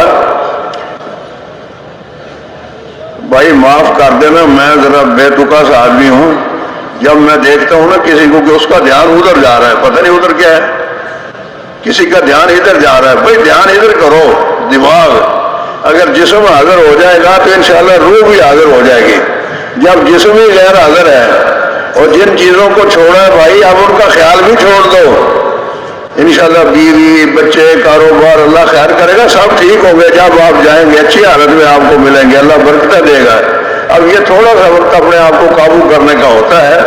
Speaker 1: بھائی معاف کر دینا میں ذرا بے تکا سا آدمی ہوں. جب میں دیکھتا ہوں نا کسی کو کہ اس کا دھیان ادھر جا رہا ہے، پتہ نہیں ادھر کیا ہے، کسی کا دھیان ادھر جا رہا ہے. بھائی دھیان ادھر کرو. دماغ اگر جسم حاضر ہو جائے گا تو انشاءاللہ روح بھی حاضر ہو جائے گی. جب جسم ہی غیر حاضر ہے اور جن چیزوں کو چھوڑا ہے بھائی اب ان کا خیال بھی چھوڑ دو. انشاءاللہ بیوی بچے کاروبار اللہ خیر کرے گا، سب ٹھیک ہوں گے. جب آپ جائیں گے اچھی حالت میں آپ کو ملیں گے، اللہ برکتیں دے گا. اب یہ تھوڑا سا وقت اپنے آپ کو قابو کرنے کا ہوتا ہے.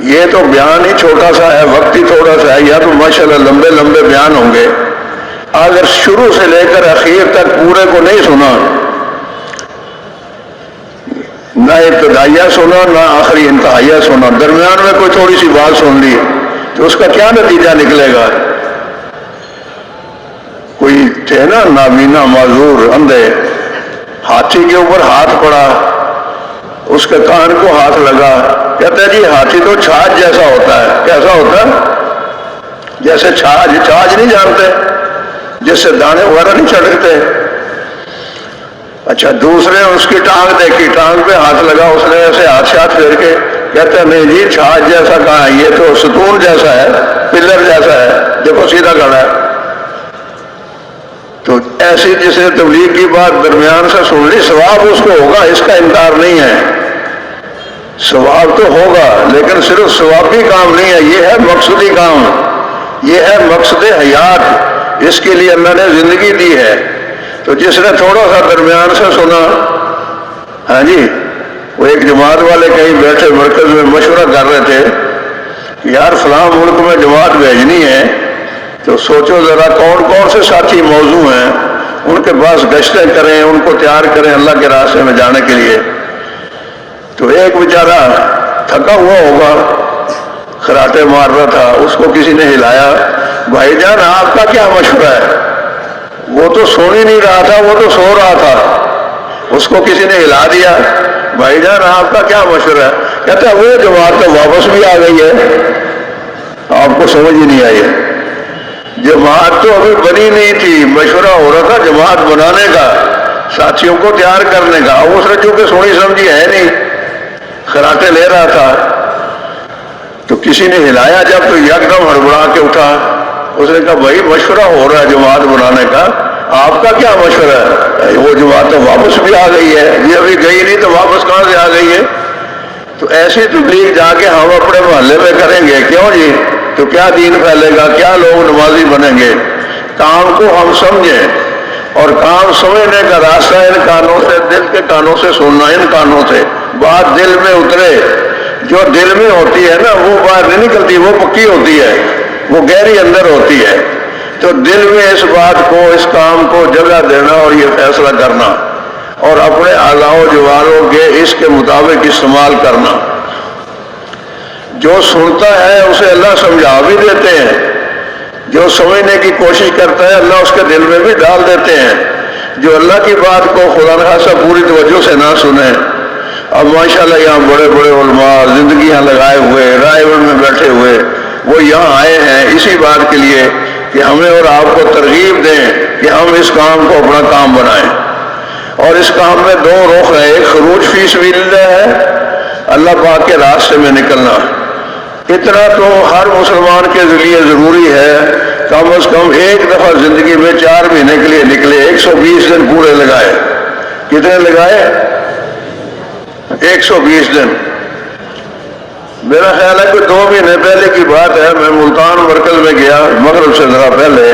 Speaker 1: یہ تو بیان ہی چھوٹا سا ہے، وقت ہی تھوڑا سا ہے. یا تو ماشاءاللہ لمبے لمبے بیان ہوں گے. اگر شروع سے لے کر اخیر تک پورے کو نہیں سنا، نہ ابتدائیہ سنا نہ آخری انتہائیہ سنا، درمیان میں کوئی تھوڑی سی بات سن لی تو اس کا کیا نتیجہ نکلے گا؟ کوئی تھے نا نابینا معذور اندھے، ہاتھی کے اوپر ہاتھ پڑا، اس کے کان کو ہاتھ لگا. کہتے ہیں جی ہاتھی تو چھاچ جیسا ہوتا ہے. کیسا ہوتا ہے؟ جیسے چھاچ. چھاچ نہیں جانتے؟ جس سے دانے وغیرہ نہیں چھڑکتے. اچھا دوسرے اس کی ٹانگ دیکھی، ٹانگ پہ ہاتھ لگا، اس نے ایسے ہاتھ پھیر کے کہتے ہیں نہیں جی چھاچ جیسا کہاں ہے، یہ تو ستون جیسا ہے، پلر جیسا ہے، دیکھو سیدھا کھڑا ہے. تو ایسی جس نے تبلیغ کی بات درمیان سے سن لی، ثواب اس کو ہوگا، اس کا انکار نہیں ہے. ثواب تو ہوگا لیکن صرف ثوابی کام نہیں ہے، یہ ہے مقصدی کام، یہ ہے مقصد حیات. اس کے لیے اللہ نے زندگی دی ہے. تو جس نے تھوڑا سا درمیان سے سنا، ہاں جی وہ ایک جماعت والے کہیں بیٹھے مرکز میں مشورہ کر رہے تھے کہ یار فلاں ملک میں جماعت بھیجنی ہے، تو سوچو ذرا کون کون سے ساتھی موضوع ہیں، ان کے پاس گشتیں کریں، ان کو تیار کریں اللہ کے راستے میں جانے کے لیے. تو ایک بیچارہ تھکا ہوا ہوگا، خراٹے مار رہا تھا، اس کو کسی نے ہلایا، بھائی جان آپ کا کیا مشورہ ہے؟ وہ تو سو ہی نہیں رہا تھا، وہ تو سو رہا تھا. اس کو کسی نے ہلا دیا، بھائی جان آپ کا کیا مشورہ ہے؟ کہتا ہے وہ جماعت تو واپس بھی آ گئی ہے. آپ کو سمجھ ہی نہیں آئی. جماعت تو ابھی بنی نہیں تھی، مشورہ ہو رہا تھا جماعت بنانے کا، ساتھیوں کو تیار کرنے کا. اب اس نے چونکہ سوچی سمجھی ہے نہیں، خراٹے لے رہا تھا، تو کسی نے ہلایا جب تو یکدم ہڑبڑا کے اٹھا. اس نے کہا بھائی مشورہ ہو رہا ہے جماعت بنانے کا، آپ کا کیا مشورہ ہے؟ وہ جماعت تو واپس بھی آ گئی ہے، یہ ابھی گئی نہیں تو واپس کہاں سے آ گئی ہے؟ تو ایسی تبلیغ جا کے ہم اپنے محلے میں کریں گے کیوں جی؟ تو کیا دین پھیلے گا، کیا لوگ نمازی بنیں گے؟ کام کو ہم سمجھیں، اور کام سمجھنے کا راستہ ان کانوں سے، دل کے کانوں سے سننا، ان کانوں سے بات دل میں اترے. جو دل میں ہوتی ہے نا وہ باہر نہیں نکلتی، وہ پکی ہوتی ہے، وہ گہری اندر ہوتی ہے. تو دل میں اس بات کو، اس کام کو جگہ دینا اور یہ فیصلہ کرنا، اور اپنے اعضاء و جواروں کے اس کے مطابق استعمال کرنا. جو سنتا ہے اسے اللہ سمجھا بھی دیتے ہیں، جو سمجھنے کی کوشش کرتا ہے اللہ اس کے دل میں بھی ڈال دیتے ہیں. جو اللہ کی بات کو خدا نخواستہ پوری توجہ سے نہ سنے. اب ماشاءاللہ یہاں بڑے بڑے علماء زندگیاں لگائے ہوئے رائے میں بیٹھے ہوئے، وہ یہاں آئے ہیں اسی بات کے لیے کہ ہمیں اور آپ کو ترغیب دیں کہ ہم اس کام کو اپنا کام بنائیں. اور اس کام میں دو رخ ہے، ایک خروج فی سبیل اللہ ہے، اللہ پاک کے راستے میں نکلنا. اتنا تو ہر مسلمان کے ذریعے ضروری ہے، کم از کم ایک دفعہ زندگی میں 4 مہینے کے لیے نکلے، 120 دن پورے لگائے. کتنے لگائے؟ 120 دن. میرا خیال ہے کہ 2 مہینے پہلے کی بات ہے، میں ملتان مرکز میں گیا مغرب سے ذرا پہلے.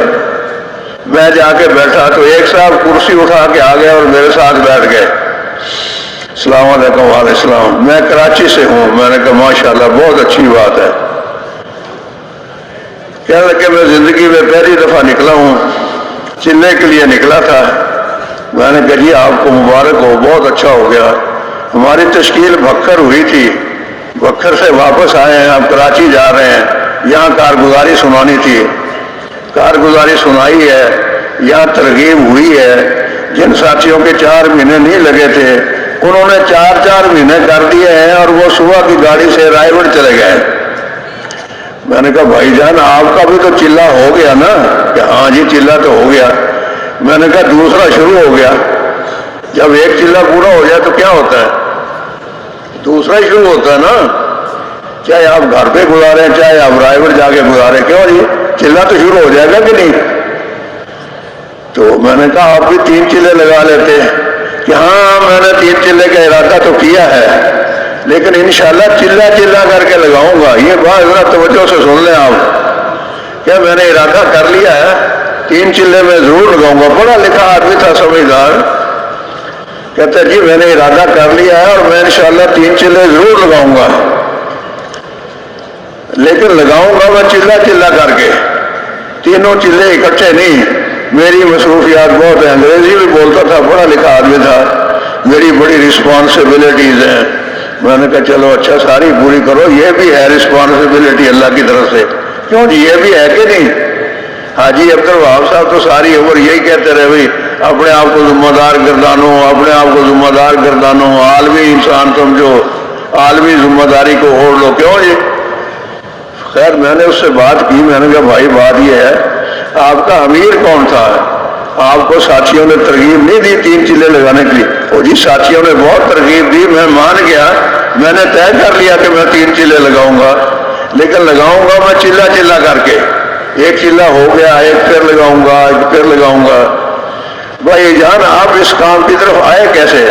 Speaker 1: میں جا کے بیٹھا تو ایک صاحب کرسی اٹھا کے آ گئے اور میرے ساتھ بیٹھ گئے. السلام علیکم. وعلیکم السلام. میں کراچی سے ہوں. میں نے کہا ماشاءاللہ بہت اچھی بات ہے. کہنے لگے میں زندگی میں پہلی دفعہ نکلا ہوں، چلنے کے لیے نکلا تھا. میں نے کہا جی آپ کو مبارک ہو، بہت اچھا ہو گیا. ہماری تشکیل بھکر ہوئی تھی، بھکر سے واپس آئے ہیں، اب کراچی جا رہے ہیں. یہاں کارگزاری سنانی تھی، کارگزاری سنائی ہے. یہاں ترغیب ہوئی ہے. جن ساتھیوں کے 4 مہینے نہیں لگے تھے انہوں نے 4 مہینے کر دیے ہیں، اور وہ صبح کی گاڑی سے رائے گڑھ چلے گئے. میں نے کہا بھائی جان آپ کا بھی تو چلہ ہو گیا نا؟ کہ ہاں جی چلہ تو ہو گیا. میں نے کہا دوسرا شروع ہو گیا. جب ایک چلہ پورا ہو جائے تو کیا ہوتا ہے؟ دوسرا ہی شروع ہوتا ہے نا. چاہے آپ گھر پہ گزاریں چاہے آپ رائے گڑھ جا کے گزاریں، کیوں جی چلہ تو شروع ہو جائے گا کہ نہیں؟ تو میں نے کہا آپ بھی 3 چلے لگا لیتے کہ ہاں میں نے 3 چلے کا ارادہ تو کیا ہے، لیکن انشاءاللہ چلہ چلہ کر کے لگاؤں گا. یہ بات ذرا توجہ سے سن لیں آپ، کیا میں نے ارادہ کر لیا ہے 3 چلے میں ضرور لگاؤں گا. پڑھا لکھا آدمی تھا سمجھدار، کہتا جی میں نے ارادہ کر لیا ہے اور میں انشاءاللہ 3 چلے ضرور لگاؤں گا، لیکن لگاؤں گا میں چلہ چلہ کر کے، تینوں چلے اکٹھے نہیں. میری مصروفیات بہت ہیں، انگریزی بھی بولتا تھا، پڑھا لکھا آدمی تھا، میری بڑی رسپانسبلٹیز ہیں. میں نے کہا چلو اچھا ساری پوری کرو. یہ بھی ہے رسپانسبلٹی اللہ کی طرف سے، کیوں جی یہ بھی ہے کہ نہیں؟ حاجی عبد الوہاب صاحب تو ساری عمر یہی کہتے رہے بھائی اپنے آپ کو ذمہ دار گردانو، اپنے آپ کو ذمہ دار گردانو، عالمی انسان سمجھو، عالمی ذمہ داری کو اوڑھ لو. کیوں جی؟ خیر میں نے اس سے بات کی. میں نے کہا بھائی بات یہ ہے آپ کا امیر کون تھا؟ آپ کو ساتھیوں نے ترغیب نہیں دی 3 چلے لگانے کے لیے؟ وہ جی ساتھیوں نے بہت ترغیب دی، میں مان گیا، میں نے طے کر لیا کہ میں 3 چلے لگاؤں گا، لیکن لگاؤں گا میں چلہ چلہ کر کے. ایک چلہ ہو گیا، ایک پھر لگاؤں گا، ایک پھر لگاؤں گا. بھائی جان آپ اس کام کی طرف آئے کیسے؟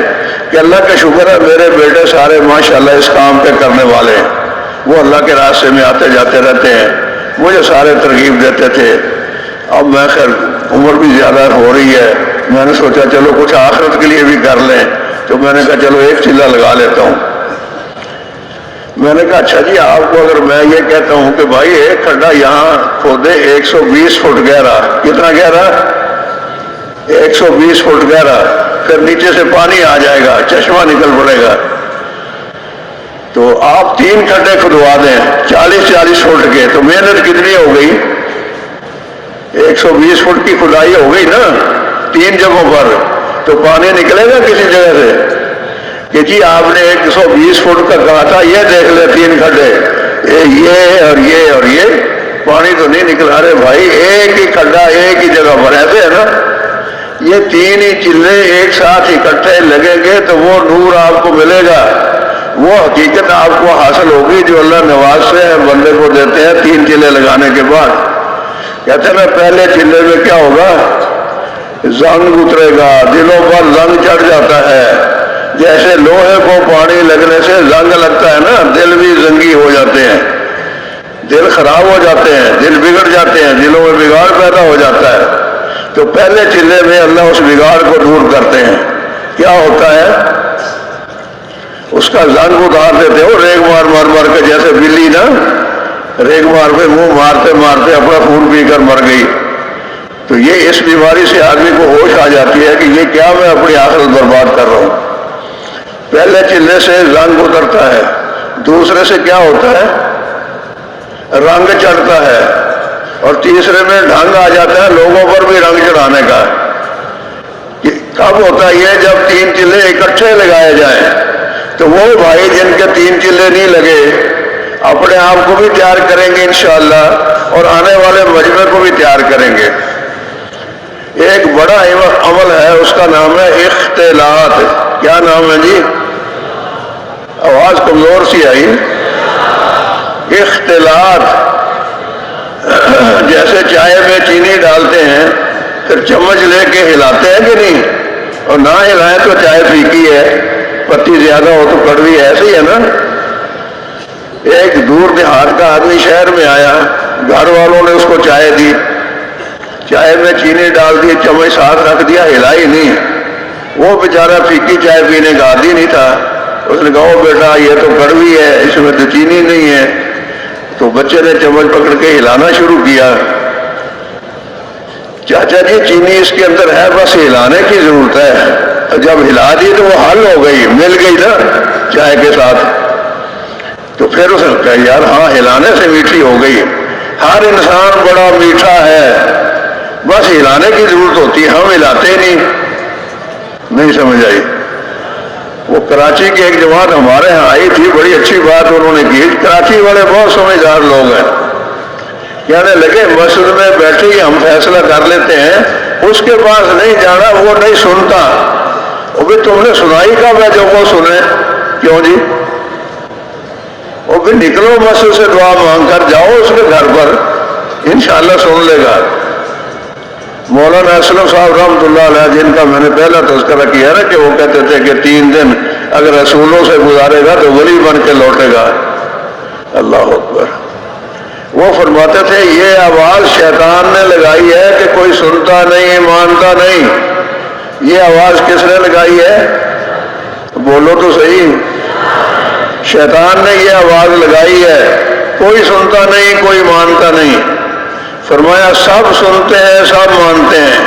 Speaker 1: کہ اللہ کا شکر ہے میرے بیٹے سارے ماشاءاللہ اس کام پہ کرنے والے ہیں، وہ اللہ کے راستے میں آتے جاتے رہتے ہیں، مجھے سارے ترغیب دیتے تھے. اب میں خیر عمر بھی زیادہ ہو رہی ہے، میں نے سوچا چلو کچھ آخرت کے لیے بھی کر لیں، تو میں نے کہا چلو ایک چلہ لگا لیتا ہوں. میں نے کہا اچھا جی آپ کو اگر میں یہ کہتا ہوں کہ بھائی ایک کھڈا یہاں کھودے 120 فٹ گہرا، کتنا گہرا؟ 120 فٹ گہرا، پھر نیچے سے پانی آ جائے گا، چشمہ نکل پڑے گا، تو آپ 3 کھڈے کھدوا دیں 40 فٹ کے، تو محنت کتنی ہو گئی؟ 120 فٹ کی کھدائی ہو گئی نا 3 جگہوں پر، تو پانی نکلے گا کسی جگہ سے؟ کہ جی آپ نے 120 فٹ کا کہا تھا، یہ دیکھ لے 3 کھڈے، یہ اور یہ اور یہ، پانی تو نہیں نکلا رہے بھائی، ایک ہی کھڈا ایک ہی جگہ پر ایسے ہے نا، یہ تین ہی چلے ایک ساتھ اکٹھے لگیں گے تو وہ نور آپ کو ملے گا، وہ حقیقت آپ کو حاصل ہوگی جو اللہ نواز سے بندے کو دیتے ہیں تین چلے لگانے کے بعد۔ کہتے ہیں نا پہلے چلے میں کیا ہوگا، زنگ اترے گا، دلوں پر زنگ چڑھ جاتا ہے، جیسے لوہے کو پانی لگنے سے زنگ لگتا ہے نا، دل بھی زنگی ہو جاتے ہیں، دل خراب ہو جاتے ہیں، دل بگڑ جاتے ہیں، دلوں میں بگاڑ پیدا ہو جاتا ہے۔ تو پہلے چلے میں اللہ اس بگاڑ کو دور کرتے ہیں، کیا ہوتا ہے، اس کا زنگ اتار دیتے ہو، ریگ مار مار مار کے، جیسے بلی نا ریگ مار پہ منہ مارتے مارتے اپنا خون پی کر مر گئی، تو یہ اس بیماری سے آدمی کو ہوش آ جاتی ہے کہ یہ کیا میں اپنی آخرت برباد کر رہا ہوں۔ پہلے چلے سے زنگ اترتا ہے، دوسرے سے کیا ہوتا ہے، رنگ چڑھتا ہے، اور تیسرے میں ڈھنگ آ جاتا ہے لوگوں پر بھی رنگ چڑھانے کا۔ کب ہوتا ہے یہ، جب تین چلے اکٹھے لگائے جائیں، تو وہ بھائی جن کے تین چلے نہیں لگے اپنے آپ کو بھی تیار کریں گے انشاءاللہ، اور آنے والے مجمع کو بھی تیار کریں گے۔ ایک بڑا عمل ہے، اس کا نام ہے اختلاط۔ کیا نام ہے جی؟ آواز کمزور سی آئی۔ اختلاط، جیسے چائے میں چینی ڈالتے ہیں پھر چمچ لے کے ہلاتے ہیں کہ نہیں، اور نہ ہلائیں تو چائے پھیکی ہے، پتی زیادہ ہو تو کڑوی ہے، ایسے ہی ہے نا۔ ایک دور دیہات کا آدمی شہر میں آیا، گھر والوں نے اس کو چائے دی، چائے میں چینی ڈال دی، چمچ ساتھ رکھ دیا، ہلائی نہیں، وہ بیچارہ پھیکی چائے پینے کا عادی نہیں تھا، اس نے کہا او بیٹا یہ تو کڑوی ہے، اس میں تو چینی نہیں ہے۔ تو بچے نے چمچ پکڑ کے ہلانا شروع کیا، چاچا جی چینی اس کے اندر ہے، بس ہلانے کی ضرورت ہے، جب ہلا دی تو وہ حل ہو گئی، مل گئی نا چائے کے ساتھ۔ تو پھر اس نے کہا یار ہاں ہلانے سے میٹھی ہو گئی، ہر انسان بڑا میٹھا ہے، بس ہلانے کی ضرورت ہوتی ہے، ہم ہلاتے نہیں سمجھ آئی۔ وہ کراچی کی ایک جماعت ہمارے ہاں آئی تھی، بڑی اچھی بات انہوں نے کی، کراچی والے بہت سمجھدار لوگ ہیں، کہنے لگے مسجد میں بیٹھے ہی ہم فیصلہ کر لیتے ہیں، اس کے پاس نہیں جانا، وہ نہیں سنتا۔ وہ بھی تم نے سنائی کب ہے جو وہ سنے؟ کیوں جی؟ وہ بھی نکلو مسجد سے دعا مانگ کر جاؤ اس کے گھر پر، انشاءاللہ سن لے گا۔ مولانا اسلم صاحب رحمۃ اللہ علیہ، جن کا میں نے پہلا تذکرہ کیا نا کہ وہ کہتے تھے کہ 3 دن اگر رسولوں سے گزارے گا تو ولی بن کے لوٹے گا، اللہ اکبر۔ وہ فرماتے تھے یہ آواز شیطان نے لگائی ہے کہ کوئی سنتا نہیں مانتا نہیں، یہ آواز کس نے لگائی ہے؟ بولو تو صحیح، شیطان نے یہ آواز لگائی ہے، کوئی سنتا نہیں کوئی مانتا نہیں۔ فرمایا سب سنتے ہیں سب مانتے ہیں،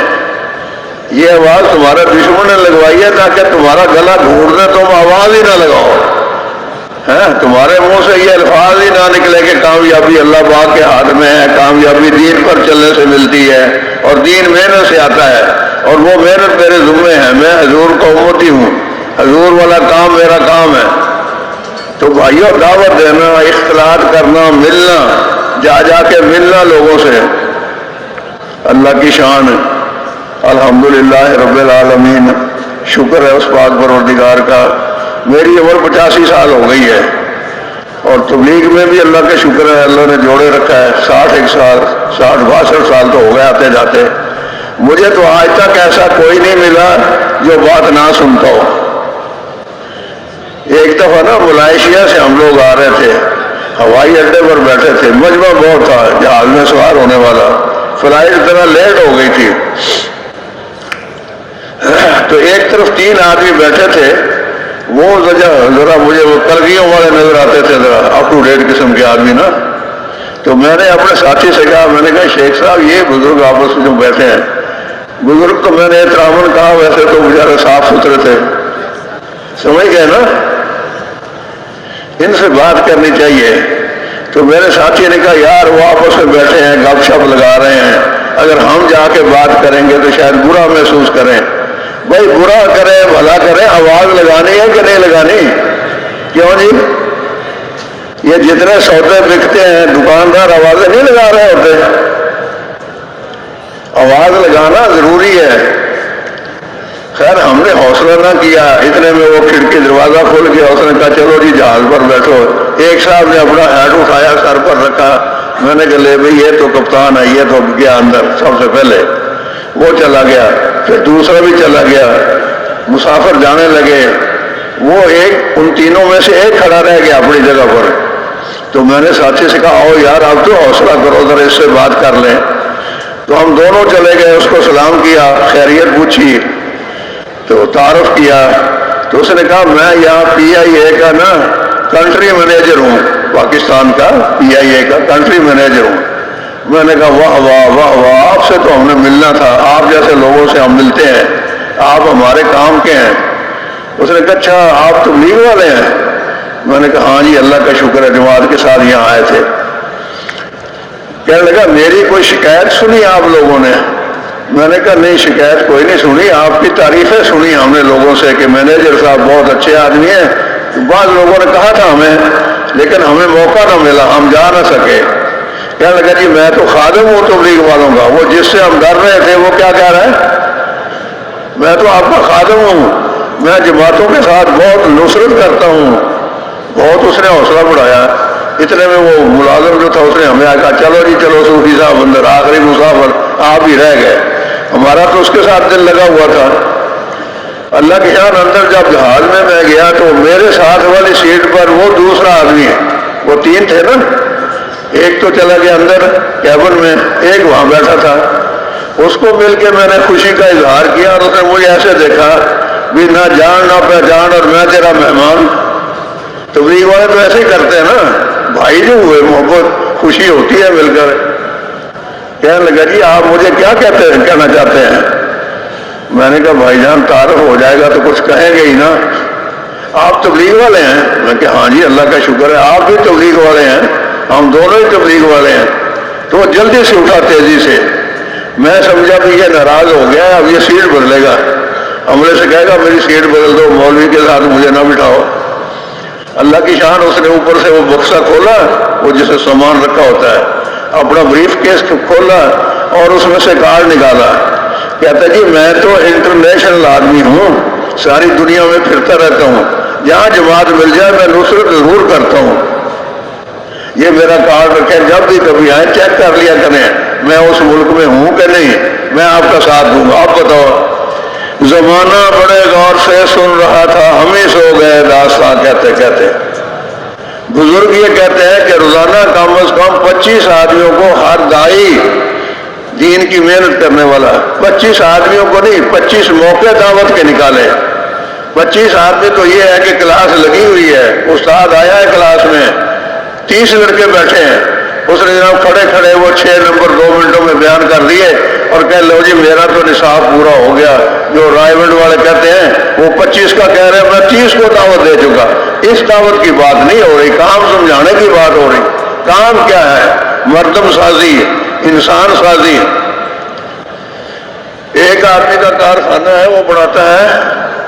Speaker 1: یہ آواز تمہارے دشمن نے لگوائی ہے تاکہ تمہارا گلا گھونٹ دے، تم آواز ہی نہ لگاؤ، تمہارے منہ سے یہ الفاظ ہی نہ نکلے کہ کامیابی اللہ پاک کے ہاتھ میں ہے، کامیابی دین پر چلنے سے ملتی ہے، اور دین محنت سے آتا ہے، اور وہ محنت میرے ذمے ہے، میں حضور کا امتی ہوں، حضور والا کام میرا کام ہے۔ تو بھائیوں دعوت دینا، اختلاط کرنا، ملنا، جا جا کے ملنا لوگوں سے، اللہ کی شان ہے۔ الحمدللہ رب العالمین، شکر ہے اس پاک پروردگار کا، میری عمر 85 سال ہو گئی ہے، اور تبلیغ میں بھی اللہ کا شکر ہے، اللہ نے جوڑے رکھا ہے، 61 سال 62 سال تو ہو گئے آتے جاتے۔ مجھے تو آج تک ایسا کوئی نہیں ملا جو بات نہ سنتا ہو۔ ایک دفعہ نا ملائیشیا سے ہم لوگ آ رہے تھے، ہوائی اڈے پر بیٹھے تھے، مجمع بہت تھا جہاز میں سوار ہونے والا، فلائٹ اتنا لیٹ ہو گئی تھی، تو ایک طرف 3 آدمی بیٹھے تھے، وہ ذرا مجھے وہ کرگیوں والے نظر آتے تھے، ذرا اپ ٹو ڈیٹ قسم کے آدمی نا۔ تو میں نے اپنے ساتھی سے کہا، میں نے کہا شیخ صاحب یہ بزرگ آپس میں جو بیٹھے ہیں، بزرگ تو میں نے احتراماً کہا، ویسے تو بیچارے صاف ستھرے تھے، سمجھ گئے نا، ان سے بات کرنی چاہیے۔ تو میرے ساتھی نے کہا یار وہ آپس میں بیٹھے ہیں گپ شپ لگا رہے ہیں، اگر ہم جا کے بات کریں گے تو شاید برا محسوس کریں۔ بھائی برا کریں بھلا کریں، آواز لگانی ہے کہ نہیں لگانی؟ کیوں جی؟ یہ یہ جتنے سودے بکتے ہیں دکاندار آوازیں نہیں لگا رہے ہوتے؟ آواز لگانا ضروری ہے۔ خیر ہم نے حوصلہ نہ کیا، اتنے میں وہ کھڑکی دروازہ کھول کے اس نے کہا چلو جی جہاز پر بیٹھو۔ ایک صاحب نے اپنا ہیٹ اٹھایا، سر پر رکھا، میں نے کہا لے بھائی یہ تو کپتان ہے، یہ تو گیا اندر سب سے پہلے، وہ چلا گیا، پھر دوسرا بھی چلا گیا، مسافر جانے لگے، وہ ایک ان تینوں میں سے ایک کھڑا رہ گیا اپنی جگہ پر۔ تو میں نے ساتھی سے کہا آؤ یار آپ تو حوصلہ کرو ذرا اس سے بات کر لیں۔ تو ہم دونوں چلے گئے، اس کو سلام کیا، خیریت پوچھی، تو تعارف کیا۔ تو اس نے کہا میں یہاں PIA کا نا کنٹری مینیجر ہوں، پاکستان کا PIA کا کنٹری مینیجر ہوں۔ میں نے کہا واہ واہ واہ واہ، آپ سے تو ہم نے ملنا تھا، آپ جیسے لوگوں سے ہم ملتے ہیں، آپ ہمارے کام کے ہیں۔ اس نے کہا اچھا آپ تبلیغ والے ہیں؟ میں نے کہا ہاں جی اللہ کا شکر ہے، جماعت کے ساتھ یہاں آئے تھے۔ کہنے لگا میری کوئی شکایت سنی آپ لوگوں نے؟ میں نے کہا نہیں شکایت کوئی نہیں سنی، آپ کی تعریفیں سنی ہم نے لوگوں سے کہ مینیجر صاحب بہت اچھے آدمی ہیں، بعض لوگوں نے کہا تھا ہمیں لیکن ہمیں موقع نہ ملا، ہم جا نہ سکے۔ کہنے لگا جی میں تو خادم ہوں تبلیغ والوں کا، وہ جس سے ہم ڈر رہے تھے وہ کیا کہہ رہا ہے؟ میں تو آپ کا خادم ہوں، میں جماعتوں کے ساتھ بہت نصرت کرتا ہوں۔ بہت اس نے حوصلہ بڑھایا۔ اتنے میں وہ ملازم جو تھا اس نے ہمیں کہا چلو جی چلو صوفی صاحب اندر، آخری مسافر آپ ہی رہ گئے۔ ہمارا تو اس کے ساتھ دل لگا ہوا تھا۔ اللہ کے شان اندر جب جہاز میں گیا تو میرے ساتھ والی سیٹ پر وہ دوسرا آدمی ہے، وہ تین تھے نا، ایک تو چلا گیا اندر کیبن میں، ایک وہاں بیٹھا تھا۔ اس کو مل کے میں نے خوشی کا اظہار کیا اور اس نے مجھے ایسے دیکھا بھی نہ جان نہ پہچان اور میں تیرا مہمان۔ تبلیغ والے تو ایسے ہی کرتے ہیں نا، بھائی جو ہوئے محبت خوشی ہوتی ہے مل کر۔ کہنے لگا جی آپ مجھے کیا کہنا چاہتے ہیں؟ میں نے کہا بھائی جان تعارف ہو جائے گا تو کچھ کہیں گے ہی نا، آپ تبلیغ والے ہیں؟ میں کہ ہاں جی اللہ کا شکر ہے، آپ بھی تبلیغ والے ہیں، ہم دونوں ہی تبلیغ والے ہیں۔ تو وہ جلدی سے اٹھا تیزی سے، میں سمجھا بھی یہ ناراض ہو گیا ہے، اب یہ سیٹ بدلے گا، عملے سے کہے گا میری سیٹ بدل دو، مولوی کے ساتھ مجھے نہ بٹھاؤ۔ اللہ کی شان اس نے اوپر سے وہ بکسہ کھولا، وہ جسے سامان رکھا ہوتا ہے، اپنا بریف کیس کھولا اور اس میں سے کارڈ نکالا۔ کہتا جی میں تو انٹرنیشنل آدمی ہوں، ساری دنیا میں پھرتا رہتا ہوں، جہاں جماعت مل جائے میں نصرت ضرور کرتا ہوں، یہ میرا کارڈ رکھیں، جب بھی کبھی آئے چیک کر لیا کریں میں اس ملک میں ہوں کہ نہیں، میں آپ کا ساتھ دوں گا۔ آپ بتاؤ، زمانہ بڑے غور سے سن رہا تھا، ہم ہی سو گئے داستان کہتے کہتے۔ بزرگ یہ کہتے ہیں کہ روزانہ کم از کم 25 آدمیوں کو ہر دائی دین کی محنت کرنے والا، 25 آدمیوں کو نہیں، 25 موقع دعوت کے نکالے۔ 25 آدمی تو یہ ہے کہ کلاس لگی ہوئی ہے، استاد آیا ہے کلاس میں، 30 لڑکے بیٹھے ہیں، اس نے جناب کھڑے کھڑے وہ 6 نمبر 2 منٹوں میں بیان کر دیے اور کہہ لو جی میرا تو نصاب پورا ہو گیا۔ جو رائے والے کہتے ہیں وہ 25 کا کہہ رہے ہیں، میں 30 کو دعوت دے چکا۔ اس دعوت کی بات نہیں ہو رہی، کام سمجھانے کی بات ہو رہی۔ کام کیا ہے؟ مردم سازی، انسان سازی۔ ایک آدمی کا کارخانہ ہے، وہ بناتا ہے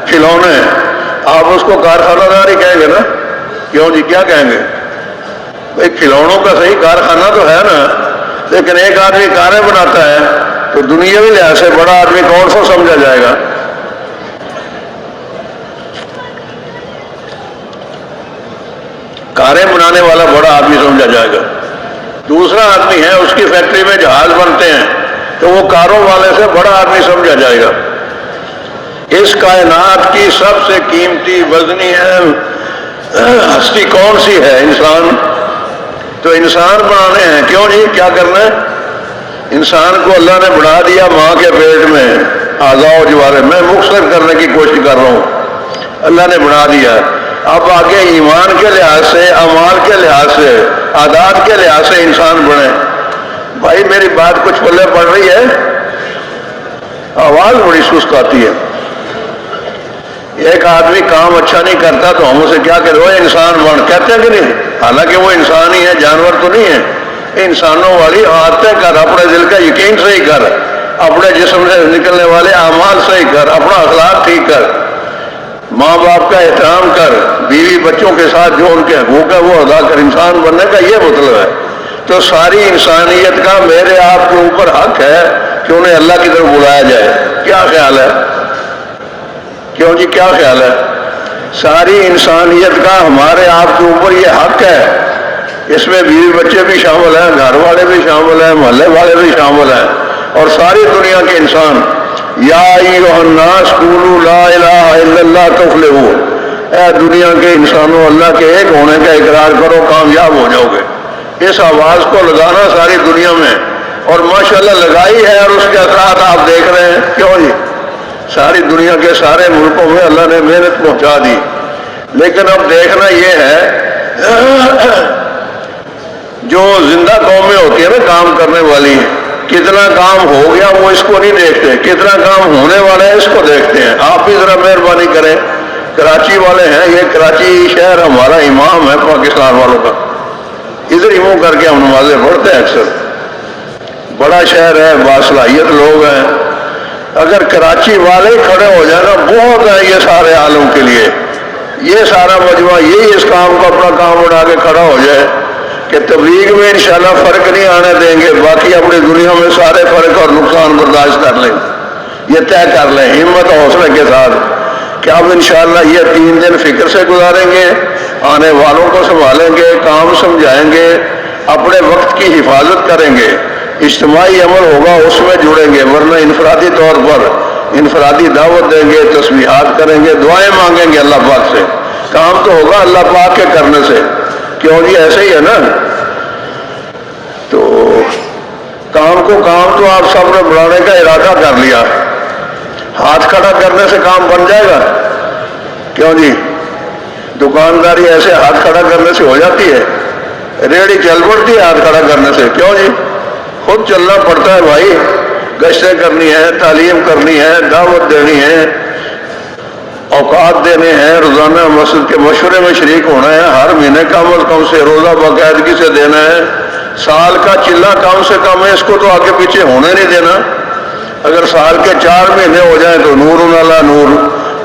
Speaker 1: کھلونے، آپ اس کو کارخانہ دار ہی کہیں گے نا؟ کیوں جی کیا کہیں گے؟ بھائی کھلونوں کا صحیح کارخانہ تو ہے نا، لیکن ایک آدمی کاریں بناتا ہے تو دنیاوی لحاظ سے بڑا آدمی کون سا سمجھا جائے گا؟ کاریں بنانے والا بڑا آدمی سمجھا جائے گا۔ دوسرا آدمی ہے اس کی فیکٹری میں جہاز بنتے ہیں تو وہ کاروں والے سے بڑا آدمی سمجھا جائے گا۔ اس کائنات کی سب سے قیمتی وزنی ہستی کون سی ہے؟ انسان۔ تو انسان بنانے ہیں، کیوں نہیں، کیا کرنا ہے؟ انسان کو اللہ نے بنا دیا ماں کے پیٹ میں، اعضاء و جوارح میں مختصر کرنے کی کوشش کر رہا ہوں، اللہ نے بنا دیا۔ اب آگے ایمان کے لحاظ سے، اعمال کے لحاظ سے، عادات کے لحاظ سے انسان بنے۔ بھائی میری بات کچھ پلے پڑ رہی ہے؟ آواز بڑی سست آتی ہے۔ ایک آدمی کام اچھا نہیں کرتا تو ہم اسے کیا کہتے ہیں؟ انسان بن، کہتے ہیں کہ نہیں؟ حالانکہ وہ انسان ہی ہے، جانور تو نہیں ہے۔ انسانوں والی عادتیں کر، اپنے دل کا یقین صحیح کر، اپنے جسم سے نکلنے والے اعمال صحیح کر، اپنا اخلاق ٹھیک کر۔ ماں باپ کا احترام کر، بیوی بچوں کے ساتھ جو ان کے حقوق ہے وہ ادا کر، انسان بننے کا یہ مطلب ہے۔ تو ساری انسانیت کا میرے آپ کے اوپر حق ہے کہ انہیں اللہ کی طرف بلایا جائے۔ کیا خیال ہے؟ کیوں جی کیا خیال ہے؟ ساری انسانیت کا ہمارے آپ کے اوپر یہ حق ہے، اس میں بیوی بچے بھی شامل ہیں، گھر والے بھی شامل ہیں، محلے والے بھی شامل ہیں، اور ساری دنیا کے انسان۔ یا ایھا الناس قولوا لا الہ الا اللہ تفلحوا، اے دنیا کے انسانوں اللہ کے ایک ہونے کا اقرار کرو، کامیاب ہو جاؤ گے۔ اس آواز کو لگانا ساری دنیا میں، اور ماشاءاللہ لگائی ہے، اور اس کے اثرات آپ دیکھ رہے ہیں۔ کیوں جی؟ ساری دنیا کے سارے ملکوں میں اللہ نے محنت پہنچا دی، لیکن اب دیکھنا یہ ہے جو زندہ قومیں ہوتی ہیں نا کام کرنے والی، کتنا کام ہو گیا وہ اس کو نہیں دیکھتے، کتنا کام ہونے والا ہے اس کو دیکھتے ہیں۔ آپ بھی ذرا مہربانی کریں، کراچی والے ہیں، یہ کراچی شہر ہمارا امام ہے پاکستان والوں کا، ادھر ہی منہ کر کے ہم نمازیں پڑھتے ہیں اکثر، بڑا شہر ہے، باصلاحیت لوگ ہیں۔ اگر کراچی والے کھڑے ہو جائیں نا، بہت ہے یہ سارے عالم کے لیے، یہ سارا مجموعہ یہی اس کام کو اپنا کام اٹھا کے کھڑا ہو جائے کہ تبلیغ میں انشاءاللہ فرق نہیں آنے دیں گے، باقی اپنی دنیا میں سارے فرق اور نقصان برداشت کر لیں، یہ طے کر لیں ہمت اور حوصلے کے ساتھ کہ اب انشاءاللہ یہ 3 دن فکر سے گزاریں گے، آنے والوں کو سنبھالیں گے، کام سمجھائیں گے، اپنے وقت کی حفاظت کریں گے، اجتماعی عمل ہوگا اس میں جڑیں گے، ورنہ انفرادی طور پر انفرادی دعوت دیں گے، تسبیحات کریں گے، دعائیں مانگیں گے اللہ پاک سے، کام تو ہوگا اللہ پاک کے کرنے سے۔ کیوں جی ایسے ہی ہے نا؟ تو کام کو کام تو آپ سب نے بڑھانے کا ارادہ کر لیا، ہاتھ کھڑا کرنے سے کام بن جائے گا؟ کیوں جی؟ دکانداری ایسے ہاتھ کھڑا کرنے سے ہو جاتی ہے؟ ریڑھی چل پڑتی ہے ہاتھ کھڑا کرنے سے؟ کیوں جی؟ خود چلنا پڑتا ہے بھائی، گشتیں کرنی ہے، تعلیم کرنی ہے، دعوت دینی ہے، اوقات دینے ہیں، روزانہ مسجد کے مشورے میں شریک ہونا ہے، ہر مہینے کم از کم سے روزہ باقاعدگی سے دینا ہے، سال کا چلہ کم سے کم ہے، اس کو تو آگے پیچھے ہونے نہیں دینا۔ اگر سال کے 4 مہینے ہو جائیں تو نور علی نور،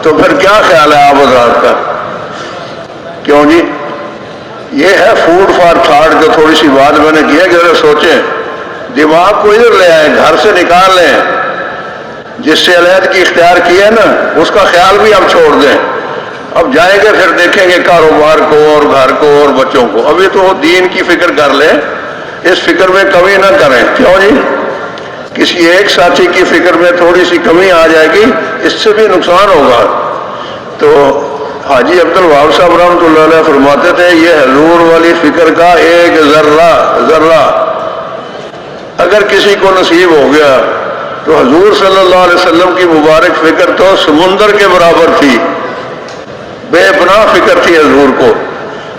Speaker 1: تو پھر کیا خیال ہے آپ حضرات کا؟ کیوں جی؟ یہ ہے فوڈ فار تھاٹ، جو تھوڑی سی بات میں نے کی ہے کہ ذرا سوچیں، دماغ کو ادھر لے آئیں، گھر سے نکال لیں، جس سے علیحدگی اختیار کی ہے نا اس کا خیال بھی اب چھوڑ دیں۔ اب جائیں گے پھر دیکھیں گے کاروبار کو اور گھر کو اور بچوں کو، ابھی تو دین کی فکر کر لیں، اس فکر میں کمی نہ کریں۔ کیوں جی؟ کسی ایک ساتھی کی فکر میں تھوڑی سی کمی آ جائے گی، اس سے بھی نقصان ہوگا۔ تو حاجی عبدالوہاب صاحب رحمۃ اللہ علیہ فرماتے تھے، یہ حضور والی فکر کا ایک ذرہ اگر کسی کو نصیب ہو گیا تو حضور صلی اللہ علیہ وسلم کی مبارک فکر تو سمندر کے برابر تھی، بے پناہ فکر تھی حضور کو۔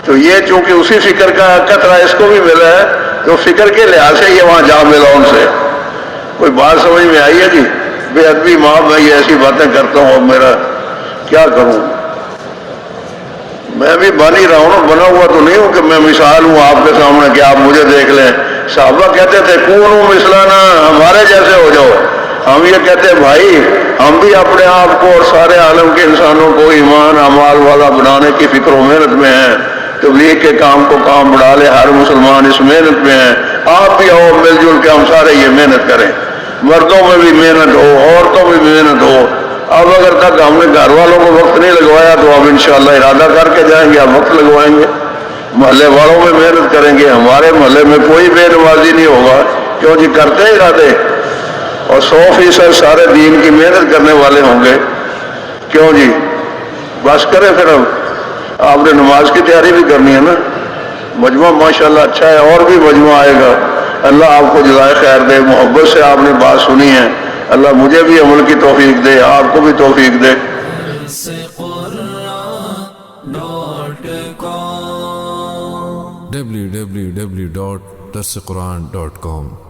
Speaker 1: تو یہ چونکہ اسی فکر کا قطرہ اس کو بھی ملا ہے، تو فکر کے لحاظ سے یہ وہاں جا ملا ان سے۔ کوئی بات سمجھ میں آئی ہے جی؟ بے ادبی معاف، میں یہ ایسی باتیں کرتا ہوں، اب میرا کیا کروں؟ میں بھی بن ہی رہا ہوں نا، بنا ہوا تو نہیں ہوں کہ میں مثال ہوں آپ کے سامنے کہ آپ مجھے دیکھ لیں۔ صحابہ کہتے تھے کونوا مثلنا، ہمارے جیسے ہو جاؤ۔ ہم یہ کہتے ہیں بھائی ہم بھی اپنے آپ کو اور سارے عالم کے انسانوں کو ایمان اعمال والا بنانے کی فکر و محنت میں ہیں، تبلیغ کے کام کو کام بڑھا لے، ہر مسلمان اس محنت میں ہیں، آپ بھی آؤ مل جل کے ہم سارے یہ محنت کریں، مردوں میں بھی محنت ہو، عورتوں میں بھی محنت ہو۔ اب اگر تک ہم نے گھر والوں کو وقت نہیں لگوایا تو اب انشاءاللہ ارادہ کر کے جائیں گے، اب وقت لگوائیں گے، محلے والوں میں محنت کریں گے، ہمارے محلے میں کوئی بے نمازی نہیں ہوگا۔ کیوں جی؟ کرتے ہیں ارادے، اور 100% سارے دین کی محنت کرنے والے ہوں گے۔ کیوں جی؟ بس کریں پھر، اب آپ نے نماز کی تیاری بھی کرنی ہے نا۔ مجموعہ ماشاءاللہ اچھا ہے، اور بھی مجموعہ آئے گا، اللہ آپ کو جزائے خیر دے۔ محبت سے آپ نے بات سنی ہے، اللہ مجھے بھی عمل کی توفیق دے، آپ کو بھی توفیق دے۔
Speaker 2: www.darsequran.com